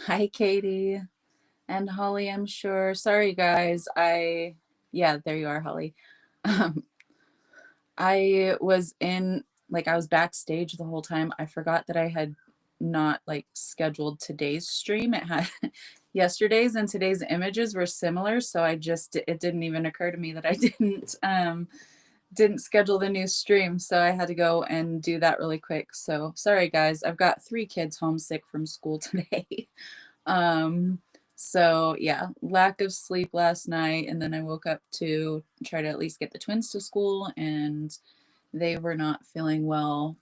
Hi, Katie and Holly, I'm sure. Sorry, guys. Yeah, there you are, Holly. Um, I was I was backstage the whole time. I forgot that I had not scheduled today's stream. It had yesterday's and today's images were similar, so it didn't even occur to me that I didn't schedule the new stream, so I had to go and do that really quick. So sorry, guys. I've got 3 kids homesick from school today. Um, so yeah, lack of sleep last night, and then I woke up to try to at least get the twins to school, and they were not feeling well.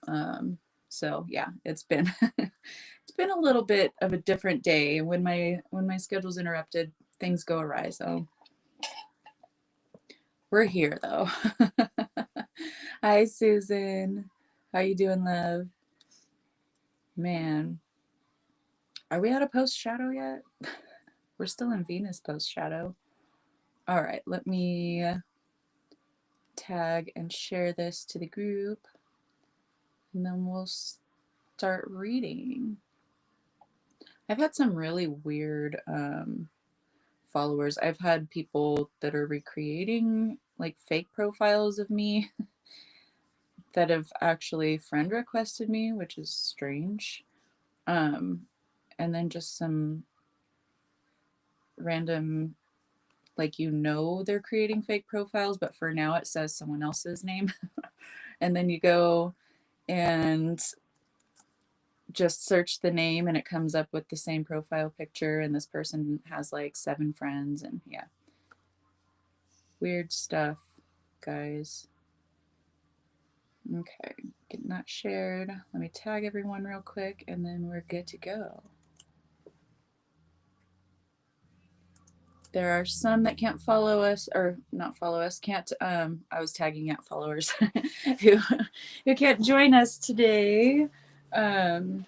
So yeah, it's been it's been a little bit of a different day. When my schedule's interrupted, things go awry. So we're here though. Hi, Susan. How you doing, love? Man, are we out of post shadow yet? We're still in Venus post shadow. All right, let me tag and share this to the group, and then we'll start reading. I've had some really weird followers. I've had people that are recreating fake profiles of me that have actually friend requested me, which is strange. And then just some random, they're creating fake profiles, but for now it says someone else's name. And then you go and just search the name and it comes up with the same profile picture, and this person has 7 friends, and yeah. Weird stuff, guys. Okay, getting that shared. Let me tag everyone real quick and then we're good to go. There are some that can't follow us, or not follow us, can't, I was tagging out followers who can't join us today. And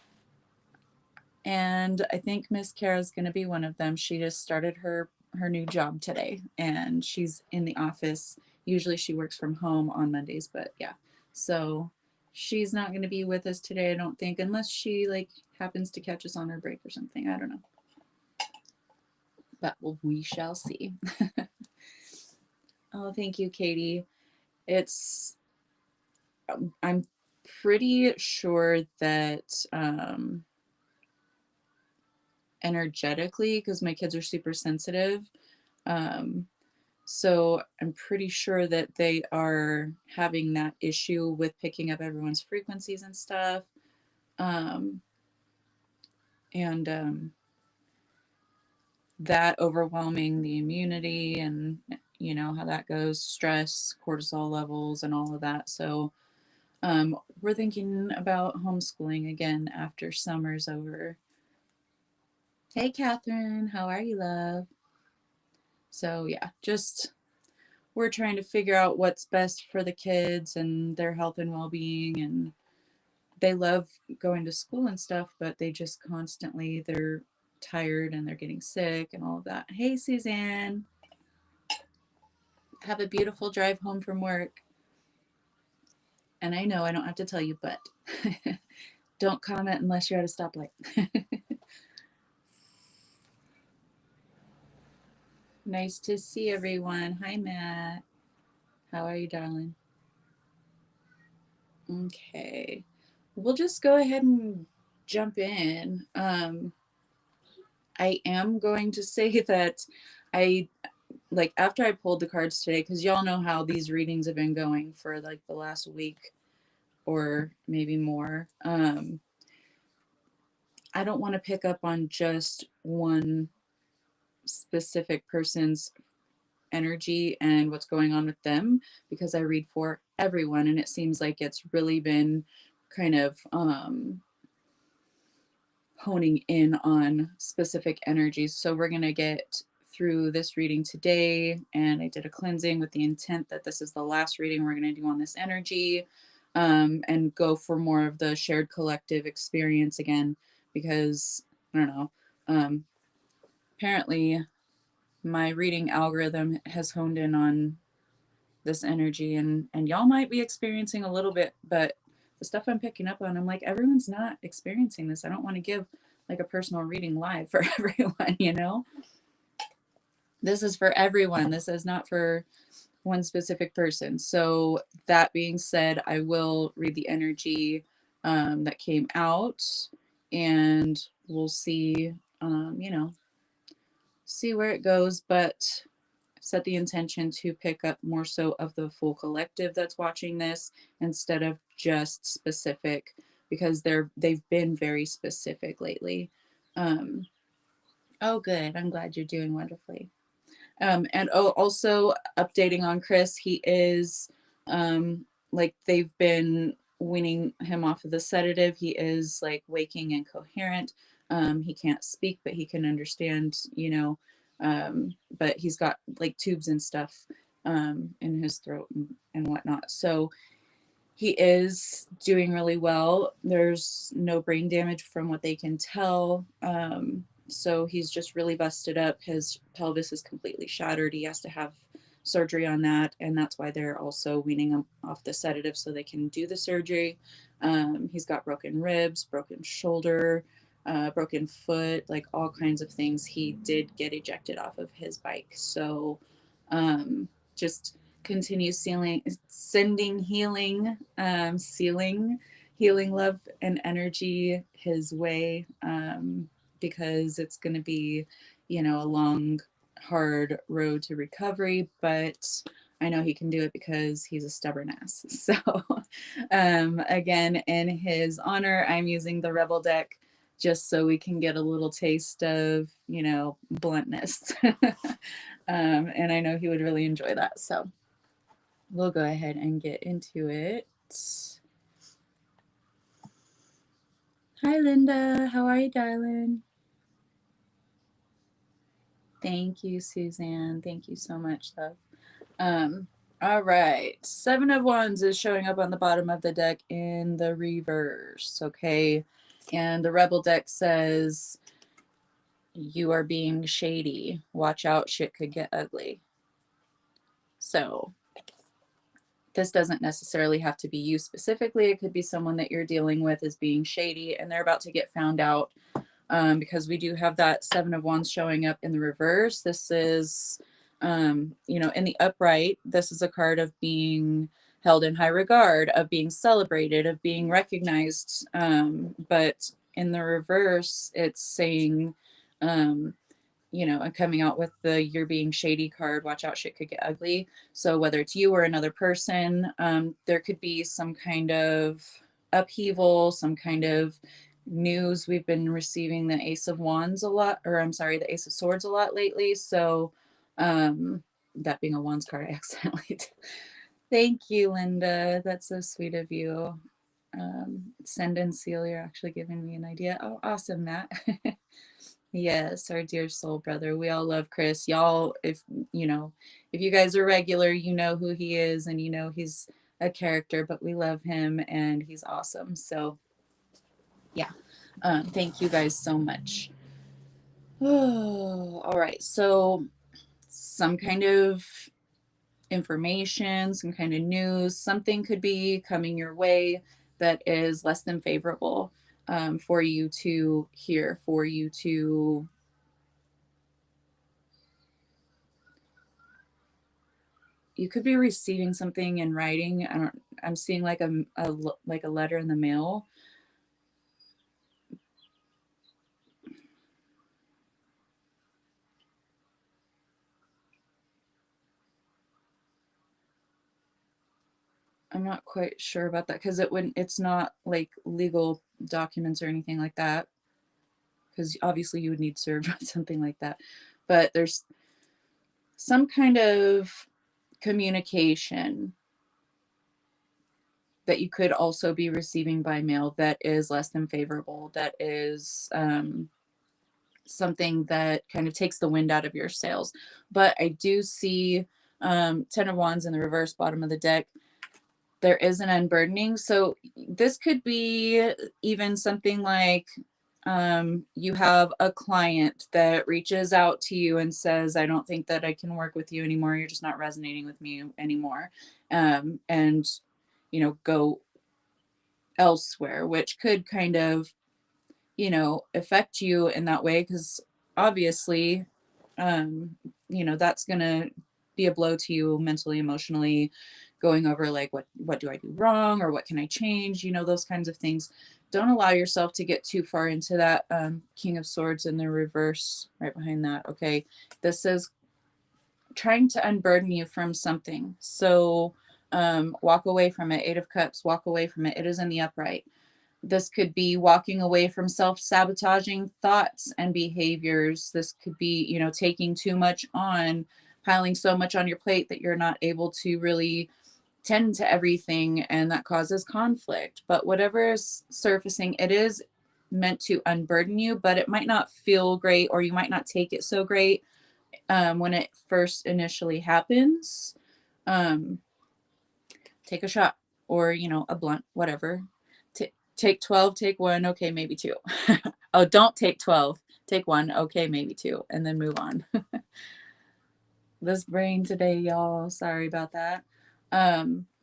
I think Miss Kara's going to be one of them. She just started her new job today, and she's in the office. Usually she works from home on Mondays, but yeah. So she's not going to be with us today, I don't think, unless she happens to catch us on her break or something. I don't know. But we shall see. Oh, thank you, Katie. I'm pretty sure that energetically, because my kids are super sensitive, so I'm pretty sure that they are having that issue with picking up everyone's frequencies and stuff. And that overwhelming the immunity, and you know how that goes, stress, cortisol levels, and all of that. So we're thinking about homeschooling again after summer's over. Hey, Catherine, how are you, love? So yeah, just we're trying to figure out what's best for the kids and their health and well-being, and they love going to school and stuff, but they're tired and they're getting sick and all of that. Hey, Suzanne, have a beautiful drive home from work. And I know I don't have to tell you, but don't comment unless you're at a stoplight. Nice to see everyone. Hi, Matt. How are you, darling? Okay. We'll just go ahead and jump in. I am going to say that I after I pulled the cards today, because y'all know how these readings have been going for the last week or maybe more. I don't want to pick up on just one specific person's energy and what's going on with them, because I read for everyone, and it seems like it's really been kind of honing in on specific energies. So we're going to get through this reading today, and I did a cleansing with the intent that this is the last reading we're going to do on this energy, and go for more of the shared collective experience again, because I don't know, apparently my reading algorithm has honed in on this energy, and y'all might be experiencing a little bit, but the stuff I'm picking up on, I'm like, everyone's not experiencing this. I don't want to give like a personal reading live for everyone, you know? This is for everyone. This is not for one specific person. So that being said, I will read the energy that came out, and we'll see, you know, see where it goes, but set the intention to pick up more so of the full collective that's watching this instead of just specific, because they've been very specific lately. Oh, good. I'm glad you're doing wonderfully. And also updating on Chris, he is like they've been weaning him off of the sedative. He is like waking and coherent. He can't speak, but he can understand, you know. But he's got like tubes and stuff in his throat and whatnot. So he is doing really well. There's no brain damage from what they can tell. So he's just really busted up. His pelvis is completely shattered. He has to have surgery on that. And that's why they're also weaning him off the sedative so they can do the surgery. He's got broken ribs, broken shoulder, broken foot, like all kinds of things. He did get ejected off of his bike. So just continue sending healing, sealing healing love and energy his way, because it's going to be, you know, a long, hard road to recovery, but I know he can do it because he's a stubborn ass. So, again, in his honor, I'm using the Rebel deck just so we can get a little taste of, you know, bluntness. And I know he would really enjoy that. So we'll go ahead and get into it. Hi, Linda. How are you, darling? Thank you, Suzanne. Thank you so much, love. All right. 7 of Wands is showing up on the bottom of the deck in the reverse. Okay. And the Rebel deck says, you are being shady. Watch out. Shit could get ugly. So this doesn't necessarily have to be you specifically. It could be someone that you're dealing with is being shady and they're about to get found out, because we do have that 7 of Wands showing up in the reverse. This is, you know, in the upright, this is a card of being held in high regard, of being celebrated, of being recognized. But in the reverse, it's saying, you know, and coming out with the you're being shady card, watch out, shit could get ugly. So whether it's you or another person, there could be some kind of upheaval, some kind of news. We've been receiving the Ace of Wands a lot, or I'm sorry, the Ace of Swords a lot lately. So that being a Wands card, I accidentally did. Thank you, Linda. That's so sweet of you. Send and seal, you're actually giving me an idea. Oh, awesome, Matt. Yes, our dear soul brother. We all love Chris. Y'all, if you know, if you guys are regular, you know who he is and you know he's a character, but we love him and he's awesome. So yeah. Thank you guys so much. Oh, all right. So some kind of information, some kind of news, something could be coming your way that is less than favorable, for you to hear, for you to, you could be receiving something in writing. I'm seeing like like a letter in the mail. I'm not quite sure about that because it's not like legal documents or anything like that. Because obviously you would need served on something like that. But there's some kind of communication that you could also be receiving by mail that is less than favorable, that is something that kind of takes the wind out of your sails. But I do see 10 of Wands in the reverse, bottom of the deck. There is an unburdening. So this could be even something like, you have a client that reaches out to you and says, I don't think that I can work with you anymore. You're just not resonating with me anymore. And, you know, go elsewhere, which could kind of affect you in that way, because obviously, that's going to be a blow to you mentally, emotionally, going over like, what do I do wrong, or what can I change, those kinds of things. Don't allow yourself to get too far into that. King of Swords in the reverse right behind that. Okay. This says trying to unburden you from something. So walk away from it. Eight of Cups, walk away from it. It is in the upright. This could be walking away from self-sabotaging thoughts and behaviors. This could be, taking too much on, piling so much on your plate that you're not able to really tend to everything, and that causes conflict. But whatever is surfacing, it is meant to unburden you, but it might not feel great, or you might not take it so great when it first initially happens. Take a shot, or a blunt, whatever. Take 12, take one, okay, maybe two. Oh, don't take 12, take one, okay, maybe two, and then move on. This brain today, y'all, sorry about that.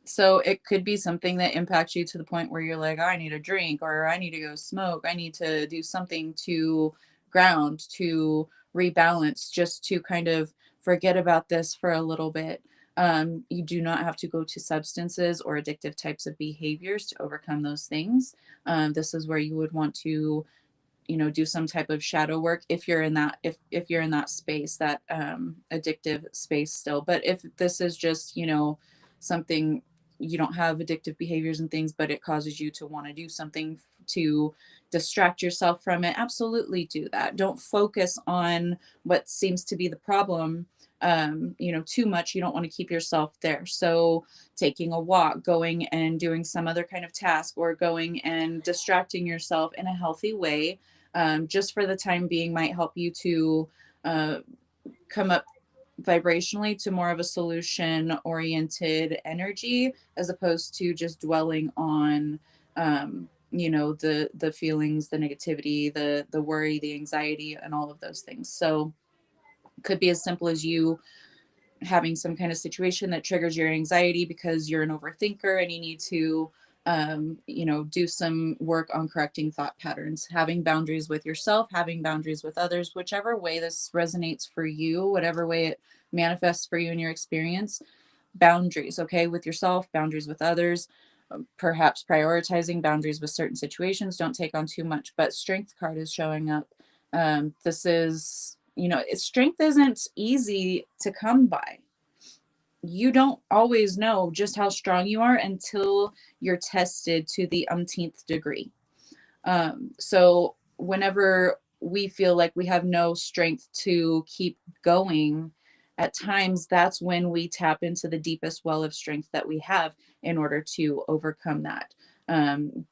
So it could be something that impacts you to the point where you're like, I need a drink, or I need to go smoke, I need to do something to ground, to rebalance, just to kind of forget about this for a little bit. You do not have to go to substances or addictive types of behaviors to overcome those things. This is where you would want to, do some type of shadow work if you're in that, if you're in that space, that addictive space still. But if this is just, something, you don't have addictive behaviors and things, but it causes you to want to do something to distract yourself from it, absolutely do that. Don't focus on what seems to be the problem too much. You don't want to keep yourself there. So taking a walk, going and doing some other kind of task, or going and distracting yourself in a healthy way, just for the time being, might help you to come up vibrationally to more of a solution oriented energy, as opposed to just dwelling on the feelings, the negativity, the worry, the anxiety, and all of those things. So it could be as simple as you having some kind of situation that triggers your anxiety because you're an overthinker and you need to do some work on correcting thought patterns, having boundaries with yourself, having boundaries with others, whichever way this resonates for you, whatever way it manifests for you in your experience. Boundaries, okay, with yourself, boundaries with others, perhaps prioritizing boundaries with certain situations. Don't take on too much. But Strength card is showing up. This is, strength isn't easy to come by. You don't always know just how strong you are until you're tested to the umpteenth degree. So whenever we feel like we have no strength to keep going, at times that's when we tap into the deepest well of strength that we have in order to overcome that.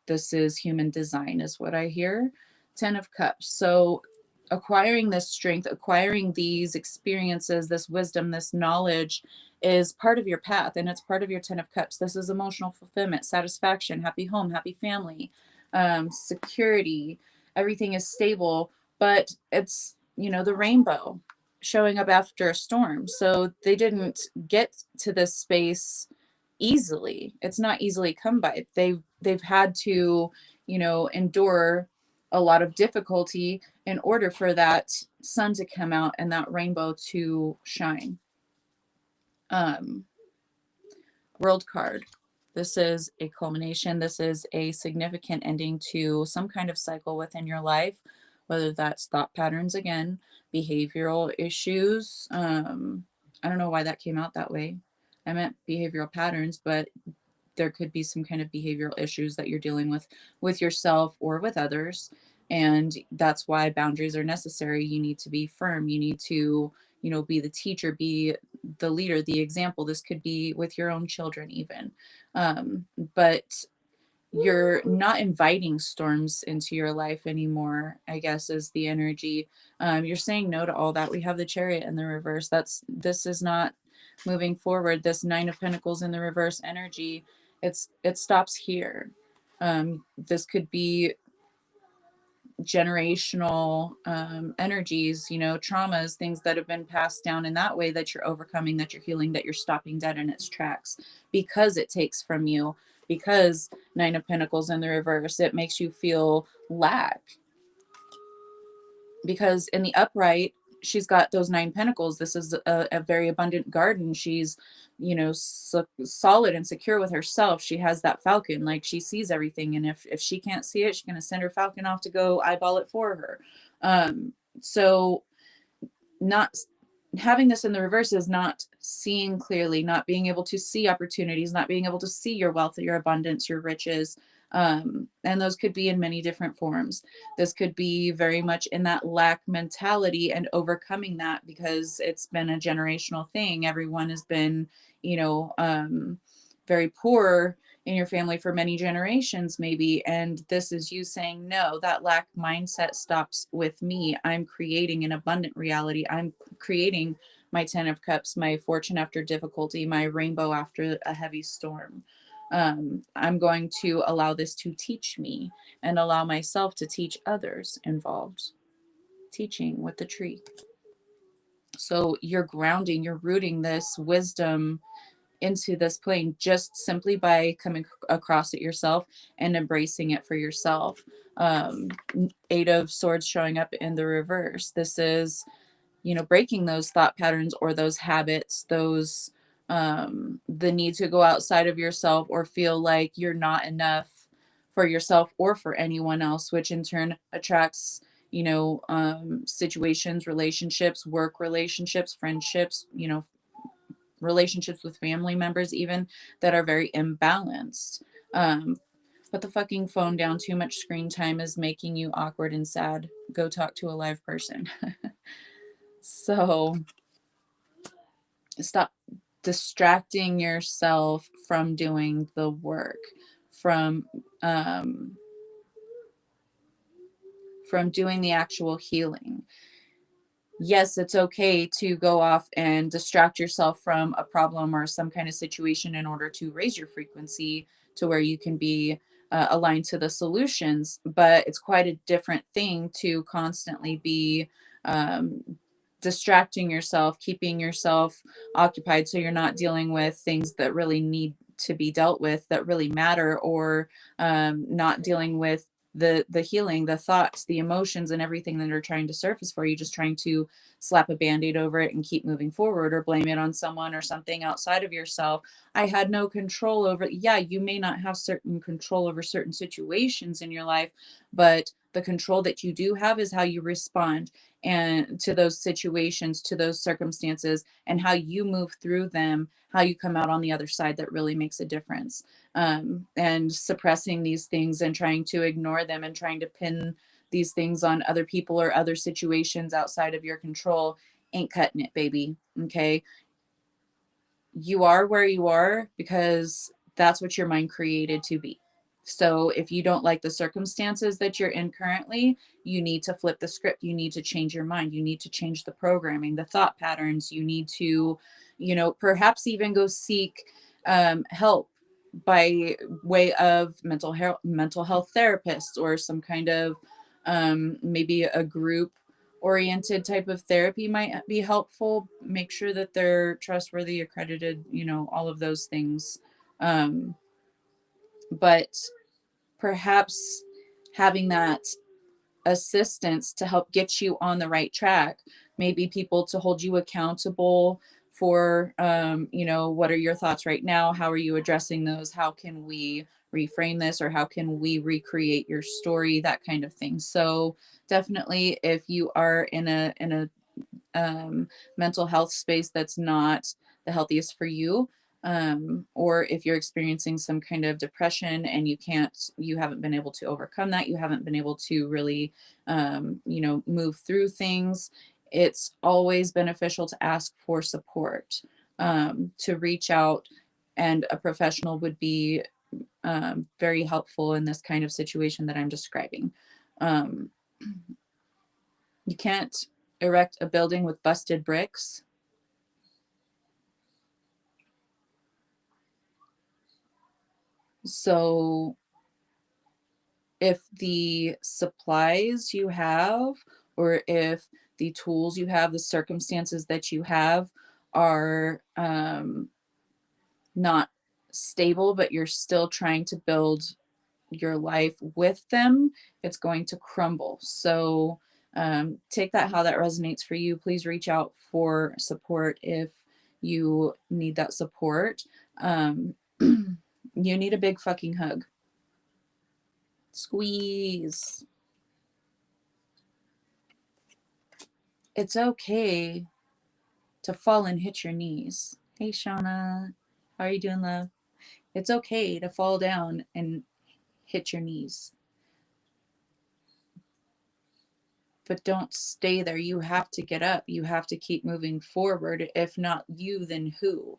This is human design, is what I hear. 10 of Cups. So acquiring this strength, acquiring these experiences, this wisdom, this knowledge is part of your path, and it's part of your 10 of Cups. This is emotional fulfillment, satisfaction, happy home, happy family, security. Everything is stable, but it's, the rainbow showing up after a storm. So they didn't get to this space easily. It's not easily come by. They've had to, endure a lot of difficulty in order for that sun to come out and that rainbow to shine. World card. This is a culmination. This is a significant ending to some kind of cycle within your life, whether that's thought patterns again, behavioral issues. I don't know why that came out that way. I meant behavioral patterns, but there could be some kind of behavioral issues that you're dealing with yourself or with others. And that's why boundaries are necessary. You need to be firm. You need to, be the teacher, be the leader, the example. This could be with your own children even. But you're not inviting storms into your life anymore, I guess, is the energy. You're saying no to all that. We have the Chariot in the reverse. This is not moving forward. This Nine of Pentacles in the reverse energy, it stops here. This could be generational energies, traumas, things that have been passed down in that way, that you're overcoming, that you're healing, that you're stopping dead in its tracks, because it takes from you, because Nine of Pentacles in the reverse, it makes you feel lack. because in the upright, she's got those 9 pentacles. This is a very abundant garden. She's, solid and secure with herself. She has that falcon, like she sees everything. And if she can't see it, she's going to send her falcon off to go eyeball it for her. So not having this in the reverse is not seeing clearly, not being able to see opportunities, not being able to see your wealth, your abundance, your riches. And those could be in many different forms. This could be very much in that lack mentality and overcoming that, because it's been a generational thing. Everyone has been, very poor in your family for many generations, maybe. And this is you saying, no, that lack mindset stops with me. I'm creating an abundant reality. I'm creating my 10 of cups, my fortune after difficulty, my rainbow after a heavy storm. I'm going to allow this to teach me and allow myself to teach others involved. Teaching with the tree. So you're grounding, you're rooting this wisdom into this plane just simply by coming across it yourself and embracing it for yourself. 8 of Swords showing up in the reverse. This is, breaking those thought patterns or those habits, those the need to go outside of yourself or feel like you're not enough for yourself or for anyone else, which in turn attracts, situations, relationships, work relationships, friendships, relationships with family members, even, that are very imbalanced. Put the fucking phone down. Too much screen time is making you awkward and sad. Go talk to a live person. So stop distracting yourself from doing the work, from doing the actual healing. Yes, it's okay to go off and distract yourself from a problem or some kind of situation in order to raise your frequency to where you can be aligned to the solutions. But it's quite a different thing to constantly be um, distracting yourself, keeping yourself occupied so you're not dealing with things that really need to be dealt with, that really matter, or not dealing with the healing, the thoughts, the emotions, and everything that are trying to surface for you, just trying to slap a band-aid over it and keep moving forward, or blame it on someone or something outside of yourself. I had no control over. Yeah, you may not have certain control over certain situations in your life, but the control that you do have is how you respond and to those situations, to those circumstances, and how you move through them, how you come out on the other side. That really makes a difference. And suppressing these things and trying to ignore them and trying to pin these things on other people or other situations outside of your control ain't cutting it, baby. Okay. You are where you are because that's what your mind created to be. So if you don't like the circumstances that you're in currently, you need to flip the script. You need to change your mind. You need to change the programming, the thought patterns. You need to, perhaps even go seek help by way of mental health therapists, or some kind of maybe a group oriented type of therapy might be helpful. Make sure that they're trustworthy, accredited, all of those things. But perhaps having that assistance to help get you on the right track, maybe people to hold you accountable for, what are your thoughts right now? How are you addressing those? How can we reframe this, or how can we recreate your story? That kind of thing. So definitely, if you are in a mental health space that's not the healthiest for you, or if you're experiencing some kind of depression and you haven't been able to overcome that, you haven't been able to really, move through things, it's always beneficial to ask for support, to reach out, and a professional would be very helpful in this kind of situation that I'm describing. Um, you can't erect a building with busted bricks. So if the supplies you have, or if the tools you have, the circumstances that you have are not stable, but you're still trying to build your life with them, it's going to crumble. So Take that how that resonates for you. Please reach out for support if you need that support. You need a big fucking hug. Squeeze. It's okay to fall and hit your knees. Hey, Shauna. How are you doing, love? It's okay to fall down and hit your knees. But don't stay there. You have to get up. You have to keep moving forward. If not you, then who?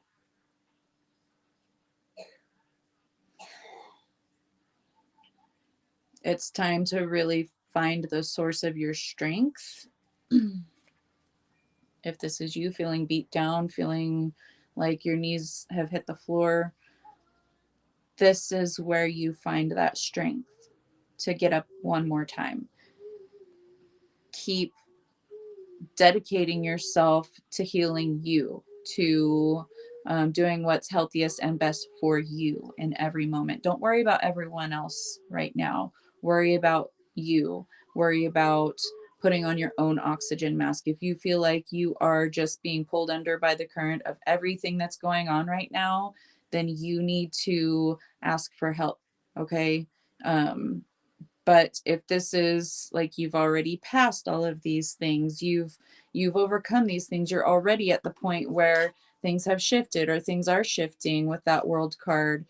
It's time to really find the source of your strength. If this is you feeling beat down, feeling like your knees have hit the floor, this is where you find that strength to get up one more time. Keep dedicating yourself to healing you, to doing what's healthiest and best for you in every moment. Don't worry about everyone else right now. Worry about you. Worry about putting on your own oxygen mask. If you feel like you are just being pulled under by the current of everything that's going on right now, then you need to ask for help. Okay. But if this is like you've already passed all of these things, you've overcome these things, you're already at the point where things have shifted or things are shifting with that world card,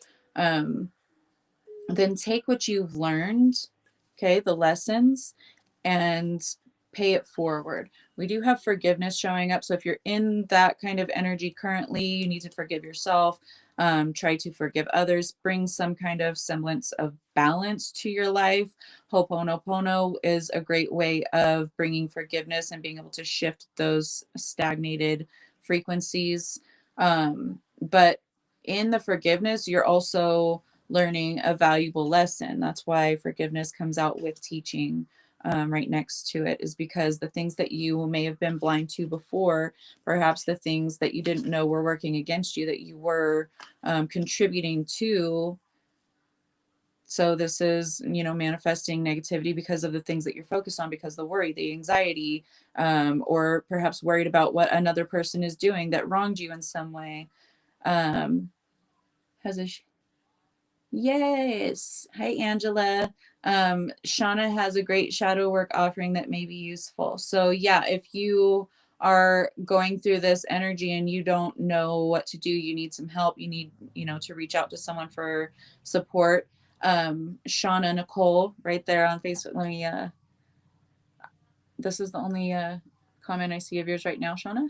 then take what you've learned, okay, the lessons, and pay it forward. We do have forgiveness showing up. So if you're in that kind of energy currently, you need to forgive yourself, try to forgive others, bring some kind of semblance of balance to your life. Ho'oponopono is a great way of bringing forgiveness and being able to shift those stagnated frequencies. But in the forgiveness, you're also learning a valuable lesson. That's why forgiveness comes out with teaching right next to it, is because the things that you may have been blind to before, perhaps the things that you didn't know were working against you, that you were contributing to. So this is, manifesting negativity because of the things that you're focused on, because the worry, the anxiety, or perhaps worried about what another person is doing that wronged you in some way. Has a Yes. Hi, Angela. Shauna has a great shadow work offering that may be useful. So yeah, if you are going through this energy and you don't know what to do, you need some help, you need, to reach out to someone for support. Shauna Nicole right there on Facebook. Let me, this is the only comment I see of yours right now, Shauna.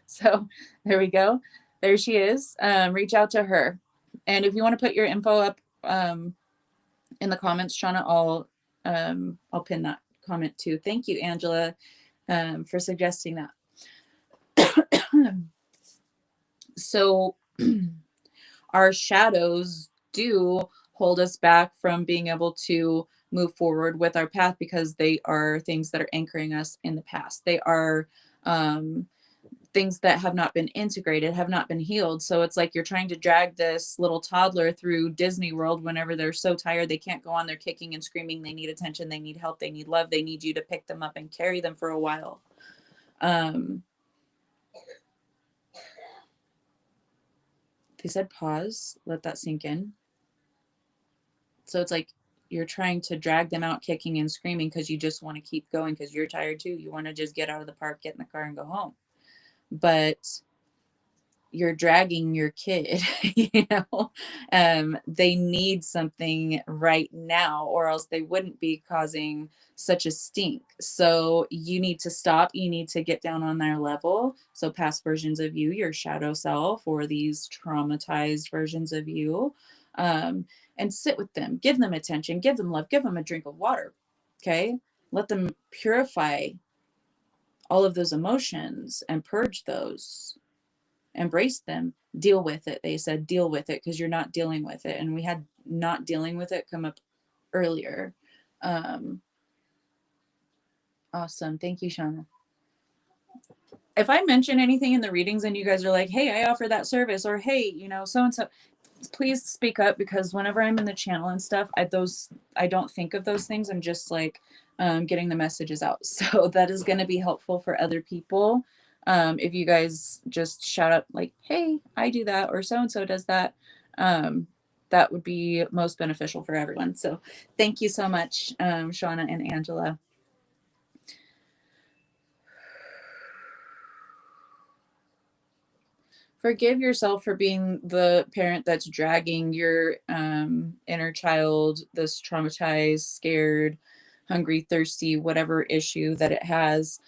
So there we go. There she is. Reach out to her. And if you want to put your info up in the comments, Shauna, I'll pin that comment too. Thank you, Angela, for suggesting that. So our shadows do hold us back from being able to move forward with our path, because they are things that are anchoring us in the past. They are things that have not been integrated, have not been healed. So it's like you're trying to drag this little toddler through Disney World whenever they're so tired they can't go on, they're kicking and screaming, they need attention, they need help, they need love, they need you to pick them up and carry them for a while. They said pause, let that sink in. So it's like you're trying to drag them out kicking and screaming because you just want to keep going, because you're tired too. You want to just get out of the park, get in the car, and go home. But you're dragging your kid, they need something right now, or else they wouldn't be causing such a stink. So you need to stop, you need to get down on their level. So past versions of you, your shadow self, or these traumatized versions of you, and sit with them, give them attention, give them love, give them a drink of water. Okay, let them purify all of those emotions and purge those. Embrace them, deal with it. They said deal with it because you're not dealing with it, and we had not dealing with it come up earlier. Awesome. Thank you, Shauna. If I mention anything in the readings and you guys are like, hey, I offer that service, or hey, so and so, please speak up, because whenever I'm in the channel and stuff, I don't think of those things. I'm just like getting the messages out. So that is going to be helpful for other people. If you guys just shout out like, hey, I do that, or so-and-so does that, that would be most beneficial for everyone. So thank you so much, Shauna and Angela. Forgive yourself for being the parent that's dragging your inner child, this traumatized, scared, hungry, thirsty, whatever issue that it has.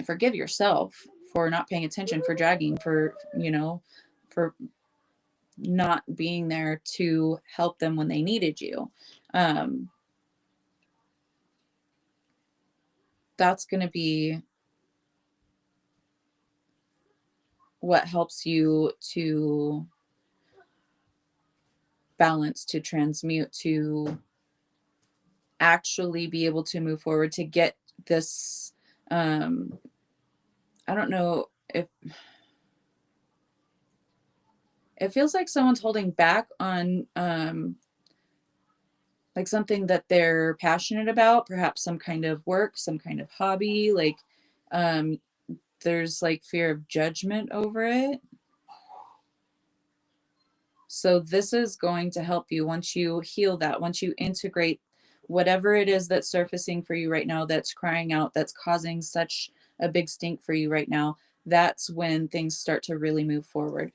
Forgive yourself for not paying attention, for dragging, for, for not being there to help them when they needed you. That's going to be what helps you to balance, to transmute, to actually be able to move forward, to get this. I don't know if it feels like someone's holding back on like something that they're passionate about, perhaps some kind of work, some kind of hobby, like there's like fear of judgment over it. So this is going to help you once you heal that, once you integrate whatever it is that's surfacing for you right now, that's crying out, that's causing such a big stink for you right now. That's when things start to really move forward.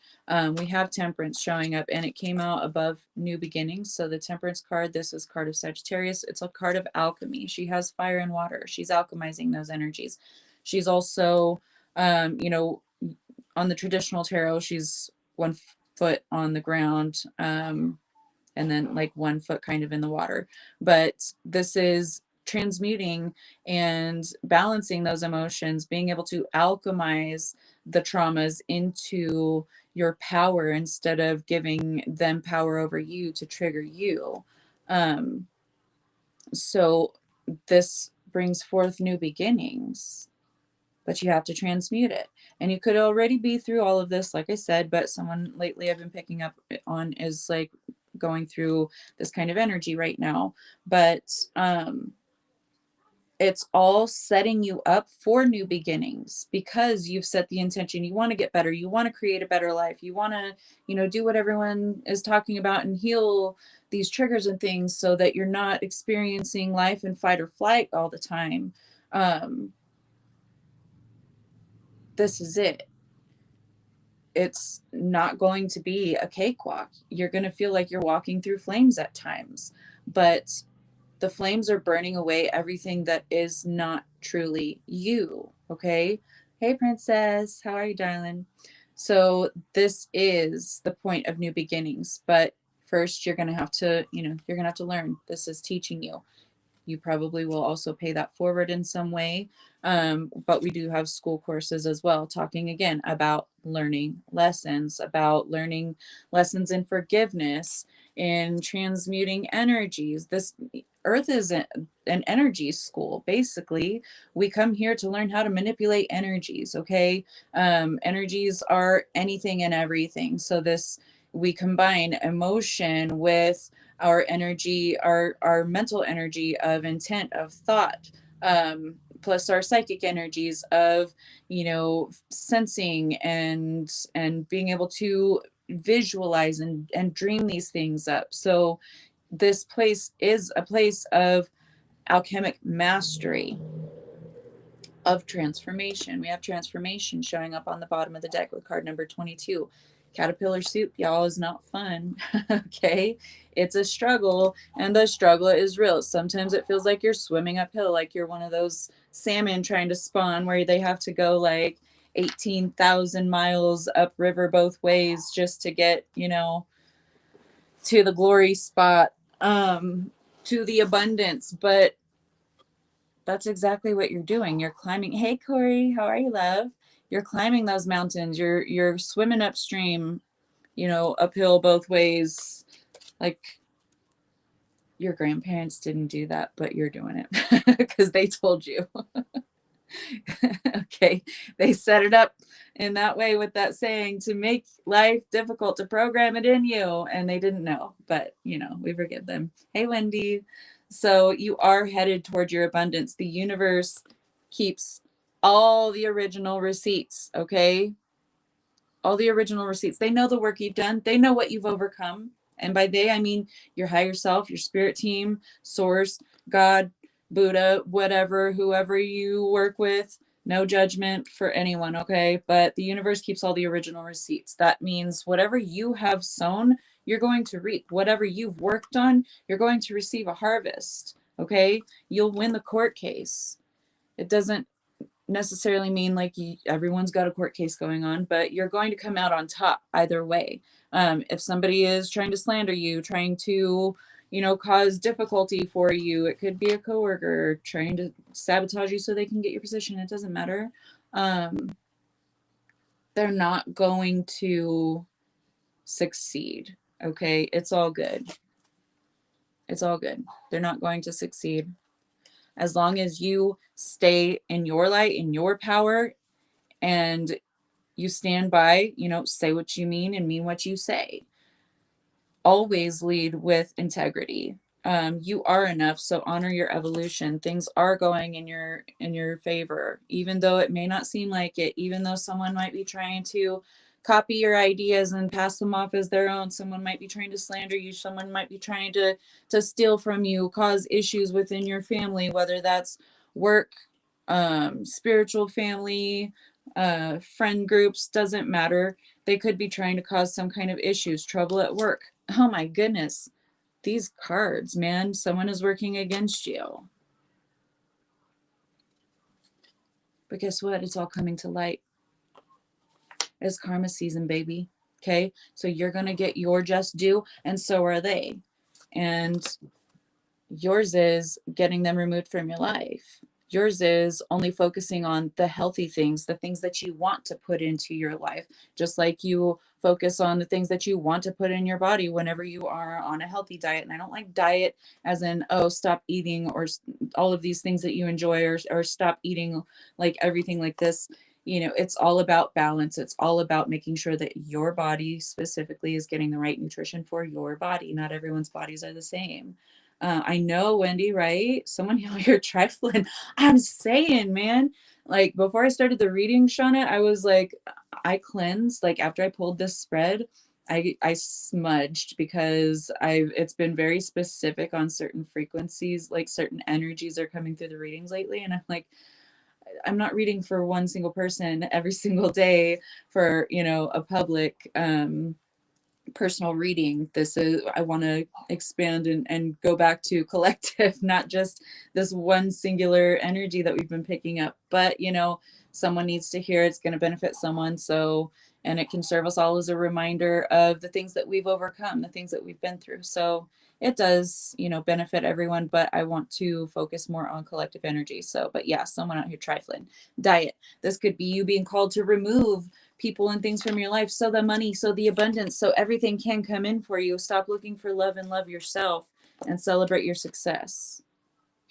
We have Temperance showing up, and it came out above New Beginnings. So the Temperance card, this is card of Sagittarius. It's a card of alchemy. She has fire and water. She's alchemizing those energies. She's also, on the traditional tarot, she's 1 foot on the ground, and then like 1 foot kind of in the water. But this is transmuting and balancing those emotions, being able to alchemize the traumas into your power instead of giving them power over you to trigger you. So this brings forth new beginnings, but you have to transmute it. And you could already be through all of this, like I said, but someone lately I've been picking up on is like going through this kind of energy right now. But it's all setting you up for new beginnings, because you've set the intention. You want to get better. You want to create a better life. You want to, do what everyone is talking about and heal these triggers and things, so that you're not experiencing life in fight or flight all the time. This is it. It's not going to be a cakewalk. You're going to feel like you're walking through flames at times, but the flames are burning away everything that is not truly you. Okay. Hey, Princess. How are you, darling? So this is the point of new beginnings. But first, you're going to have to, you're going to have to learn. This is teaching you. You probably will also pay that forward in some way. But we do have school courses as well, talking again about learning lessons, about learning lessons in forgiveness, in transmuting energies. This Earth is an energy school. Basically, we come here to learn how to manipulate energies. Okay. Energies are anything and everything. So we combine emotion with our energy, our mental energy of intent, of thought, plus our psychic energies of, sensing and being able to visualize and dream these things up. So this place is a place of alchemic mastery, of transformation. We have transformation showing up on the bottom of the deck with card number 22. Caterpillar soup, y'all, is not fun. Okay. It's a struggle, and the struggle is real. Sometimes it feels like you're swimming uphill, like you're one of those salmon trying to spawn where they have to go like 18,000 miles upriver both ways just to get, to the glory spot, to the abundance. But that's exactly what you're doing. You're climbing. Hey, Corey, how are you, love? You're climbing those mountains. You're swimming upstream, uphill both ways. Like your grandparents didn't do that, but you're doing it because they told you. Okay, they set it up in that way with that saying to make life difficult, to program it in you, and they didn't know, but we forgive them. Hey, Wendy. So you are headed toward your abundance. The universe keeps all the original receipts, okay? All the original receipts. They know the work you've done. They know what you've overcome. And by they, I mean your higher self, your spirit team, source, God, Buddha, whatever, whoever you work with. No judgment for anyone, okay? But the universe keeps all the original receipts. That means whatever you have sown, you're going to reap. Whatever you've worked on, you're going to receive a harvest, okay? You'll win the court case. It doesn't necessarily mean like everyone's got a court case going on, but you're going to come out on top either way. If somebody is trying to slander you, trying to, cause difficulty for you, it could be a coworker trying to sabotage you so they can get your position. It doesn't matter. They're not going to succeed. Okay. It's all good. It's all good. They're not going to succeed. As long as you stay in your light, in your power, and you stand by, say what you mean and mean what you say. Always lead with integrity. You are enough, so honor your evolution. Things are going in your favor, even though it may not seem like it, even though someone might be trying to copy your ideas and pass them off as their own. Someone might be trying to slander you. Someone might be trying to steal from you, cause issues within your family, whether that's work, spiritual family, friend groups, doesn't matter. They could be trying to cause some kind of issues, trouble at work. Oh my goodness. These cards, man, someone is working against you. But guess what? It's all coming to light. It's karma season, baby. Okay? So you're going to get your just due, and so are they. And yours is getting them removed from your life. Yours is only focusing on the healthy things, the things that you want to put into your life, just like you focus on the things that you want to put in your body whenever you are on a healthy diet. And I don't like diet as in, oh, stop eating, or all of these things that you enjoy, or stop eating, like everything like this. It's all about balance. It's all about making sure that your body specifically is getting the right nutrition for your body. Not everyone's bodies are the same. I know, Wendy, right? Someone yelled, you're trifling. I'm saying, man, like before I started the reading, Shauna, I was like, I cleansed, like after I pulled this spread, I smudged because it's been very specific on certain frequencies, like certain energies are coming through the readings lately. And I'm like, I'm not reading for one single person every single day for, a public, personal reading. This is, I want to expand and go back to collective, not just this one singular energy that we've been picking up, but someone needs to hear, it's going to benefit someone. So, and it can serve us all as a reminder of the things that we've overcome, the things that we've been through. So it does, benefit everyone, but I want to focus more on collective energy. So, but yeah, someone out here trifling. Diet. This could be you being called to remove people and things from your life, so the money, so the abundance, so everything can come in for you. Stop looking for love and love yourself, and celebrate your success.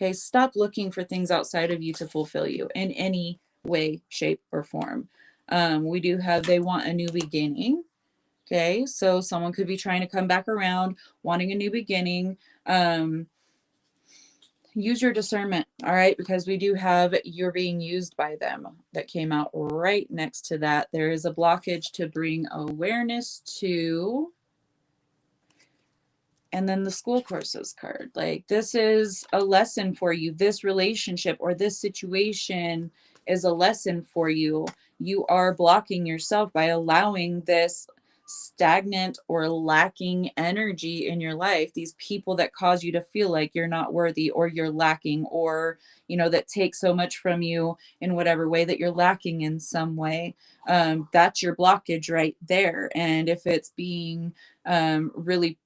Okay, stop looking for things outside of you to fulfill you in any way, shape, or form. We do have, they want a new beginning. Okay, so someone could be trying to come back around, wanting a new beginning. Use your discernment, all right? Because we do have you're being used by them that came out right next to that. There is a blockage to bring awareness to. And then the school courses card. Like, this is a lesson for you. This relationship or this situation is a lesson for you. You are blocking yourself by allowing this stagnant or lacking energy in your life, these people that cause you to feel like you're not worthy or you're lacking, or that take so much from you in whatever way that you're lacking in some way. That's your blockage right there. And if it's being really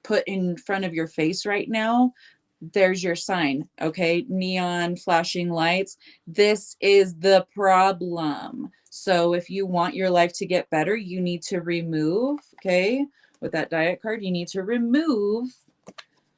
put in front of your face right now, there's your sign. Okay, neon flashing lights, this is the problem. So if you want your life to get better, you need to remove, okay, with that diet card, you need to remove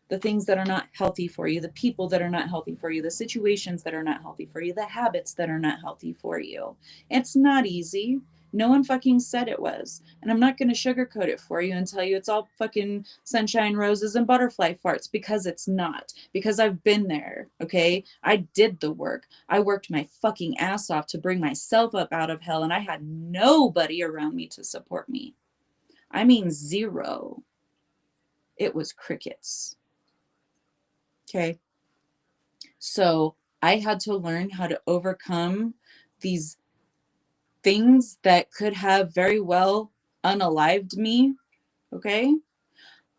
the things that are not healthy for you, the people that are not healthy for you, the situations that are not healthy for you, the habits that are not healthy for you. It's not easy. No one fucking said it was. And I'm not going to sugarcoat it for you and tell you it's all fucking sunshine, roses, and butterfly farts, because it's not. Because I've been there, okay? I did the work. I worked my fucking ass off to bring myself up out of hell, and I had nobody around me to support me. I mean, zero. It was crickets. Okay. So I had to learn how to overcome these things that could have very well unalived me. Okay.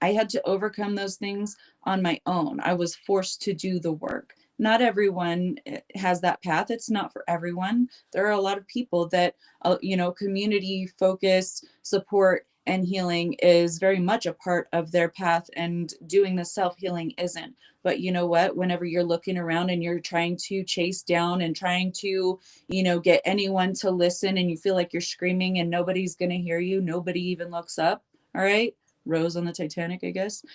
I had to overcome those things on my own. I was forced to do the work. Not everyone has that path. It's not for everyone. There are a lot of people that, community focus, support, and healing is very much a part of their path, and doing the self-healing isn't. But you know what? Whenever you're looking around and you're trying to chase down and trying to, get anyone to listen, and you feel like you're screaming and nobody's going to hear you, nobody even looks up. All right. Rose on the Titanic, I guess.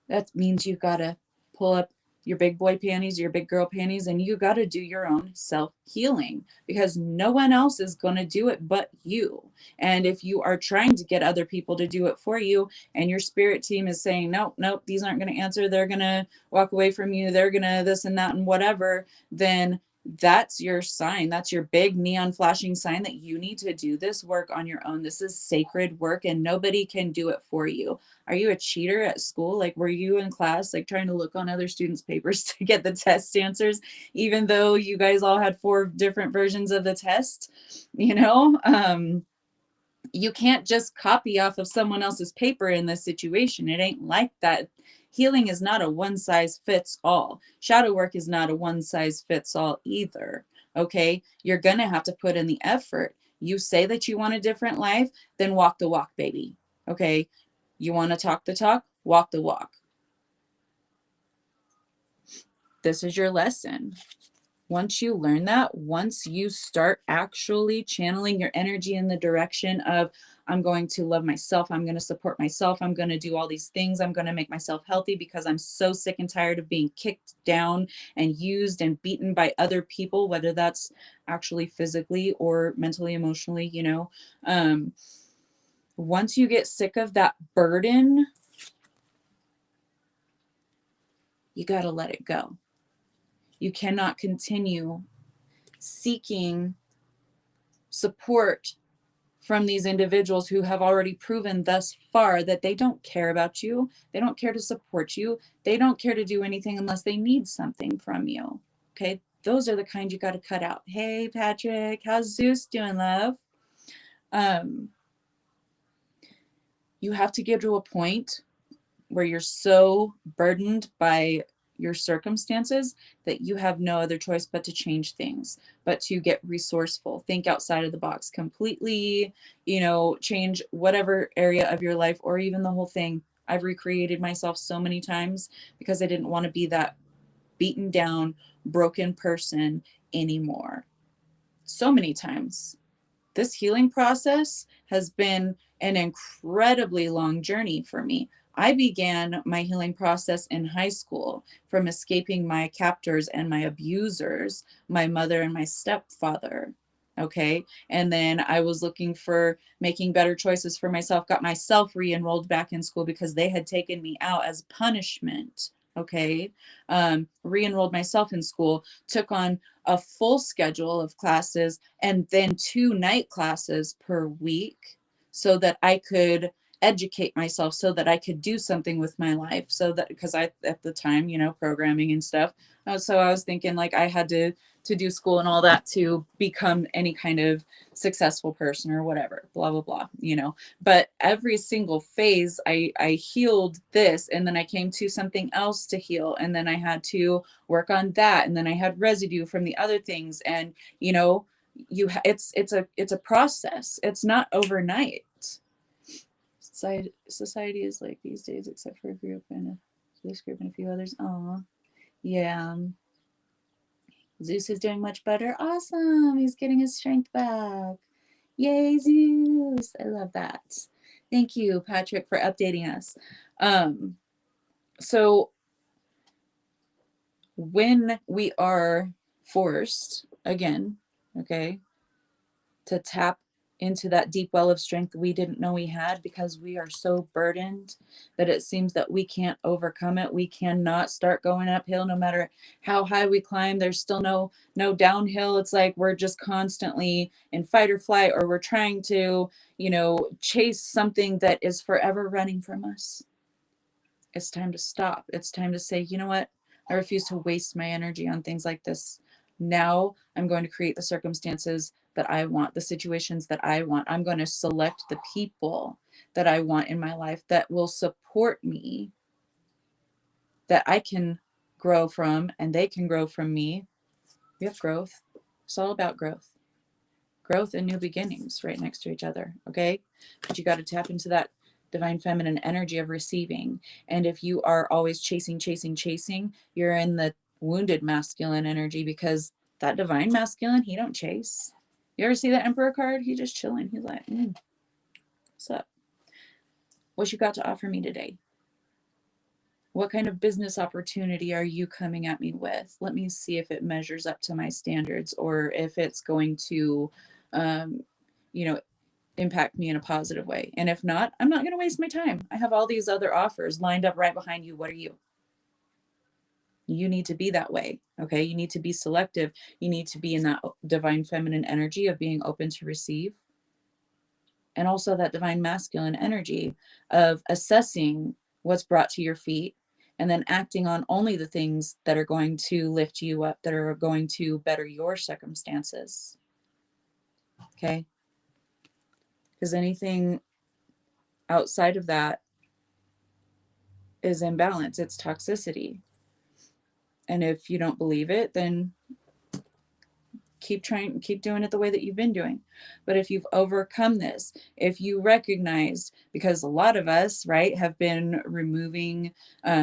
That means you gotta pull up your big boy panties, your big girl panties, and you gotta do your own self-healing, because no one else is gonna do it but you. And if you are trying to get other people to do it for you, and your spirit team is saying, nope, nope, these aren't gonna answer, they're gonna walk away from you, they're gonna this and that and whatever, then that's your sign. That's your big neon flashing sign that you need to do this work on your own. This is sacred work, and nobody can do it for you. Are you a cheater at school? Like, were you in class, like trying to look on other students' papers to get the test answers, even though you guys all had 4 different versions of the test? You can't just copy off of someone else's paper in this situation. It ain't like that. Healing is not a one size fits all. Shadow work is not a one size fits all either. Okay. You're going to have to put in the effort. You say that you want a different life, then walk the walk, baby. Okay. You want to talk the talk, walk the walk. This is your lesson. Once you learn that, once you start actually channeling your energy in the direction of, I'm going to love myself, I'm going to support myself, I'm going to do all these things, I'm going to make myself healthy because I'm so sick and tired of being kicked down and used and beaten by other people, whether that's actually physically or mentally, emotionally, once you get sick of that burden, you got to let it go. You cannot continue seeking support from these individuals who have already proven thus far that they don't care about you. They don't care to support you. They don't care to do anything unless they need something from you. Okay. Those are the kind you got to cut out. Hey, Patrick, how's Zeus doing, love? You have to get to a point where you're so burdened by your circumstances that you have no other choice but to change things, but to get resourceful, think outside of the box completely, change whatever area of your life or even the whole thing. I've recreated myself so many times because I didn't want to be that beaten down, broken person anymore. So many times. This healing process has been an incredibly long journey for me. I began my healing process in high school from escaping my captors and my abusers, my mother and my stepfather. Okay. And then I was looking for making better choices for myself, got myself re-enrolled back in school because they had taken me out as punishment. Okay. Re-enrolled myself in school, took on a full schedule of classes and then 2 night classes per week so that I could educate myself, so that I could do something with my life. So that, because I, at the time, programming and stuff. So I was thinking like I had to do school and all that to become any kind of successful person or whatever, blah, blah, blah, but every single phase I healed this, and then I came to something else to heal. And then I had to work on that. And then I had residue from the other things. And, it's a process. It's not overnight. Society is like these days, except for a group and this group and a few others. Oh, yeah. Zeus is doing much better. Awesome. He's getting his strength back. Yay, Zeus. I love that. Thank you, Patrick, for updating us. So when we are forced, again, okay, to tap into that deep well of strength we didn't know we had because we are so burdened that it seems that we can't overcome it. We cannot start going uphill no matter how high we climb. There's still no downhill. It's like we're just constantly in fight or flight, or we're trying to, chase something that is forever running from us. It's time to stop. It's time to say, you know what? I refuse to waste my energy on things like this. Now I'm going to create the circumstances that I want, the situations that I want. I'm going to select the people that I want in my life that will support me, that I can grow from, and they can grow from me. We have growth. It's all about growth. Growth and new beginnings right next to each other, okay? But you got to tap into that divine feminine energy of receiving. And if you are always chasing, you're in the wounded masculine energy, because that divine masculine, he don't chase. You ever see that Emperor card? He's just chilling. He's like, what's up? What you got to offer me today? What kind of business opportunity are you coming at me with? Let me see if it measures up to my standards, or if it's going to, impact me in a positive way. And if not, I'm not going to waste my time. I have all these other offers lined up right behind you. What are you? You need to be that way. Okay. You need to be selective. You need to be in that divine feminine energy of being open to receive. And also that divine masculine energy of assessing what's brought to your feet and then acting on only the things that are going to lift you up, that are going to better your circumstances. Okay. Because anything outside of that is imbalance, it's toxicity. And if you don't believe it, then keep doing it the way that you've been doing. But if you've overcome this, if you recognize, because a lot of us, right, have been removing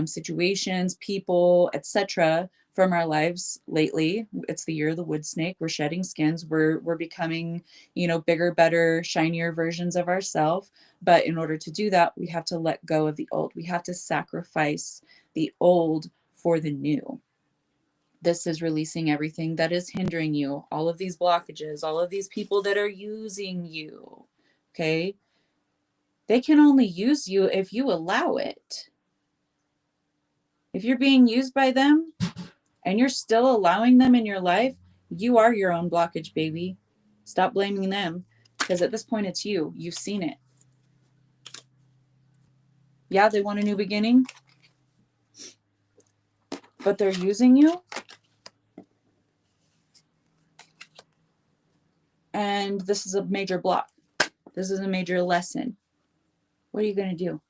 situations, people, etc., from our lives lately. It's the year of the wood snake. We're shedding skins. We're becoming, bigger, better, shinier versions of ourselves. But in order to do that, we have to let go of the old. We have to sacrifice the old for the new. This is releasing everything that is hindering you, all of these blockages, all of these people that are using you. Okay? They can only use you if you allow it. If you're being used by them and you're still allowing them in your life, you are your own blockage, baby. Stop blaming them, because at this point it's you. You've seen it. Yeah, they want a new beginning, but they're using you. And this is a major block. This is a major lesson. What are you going to do?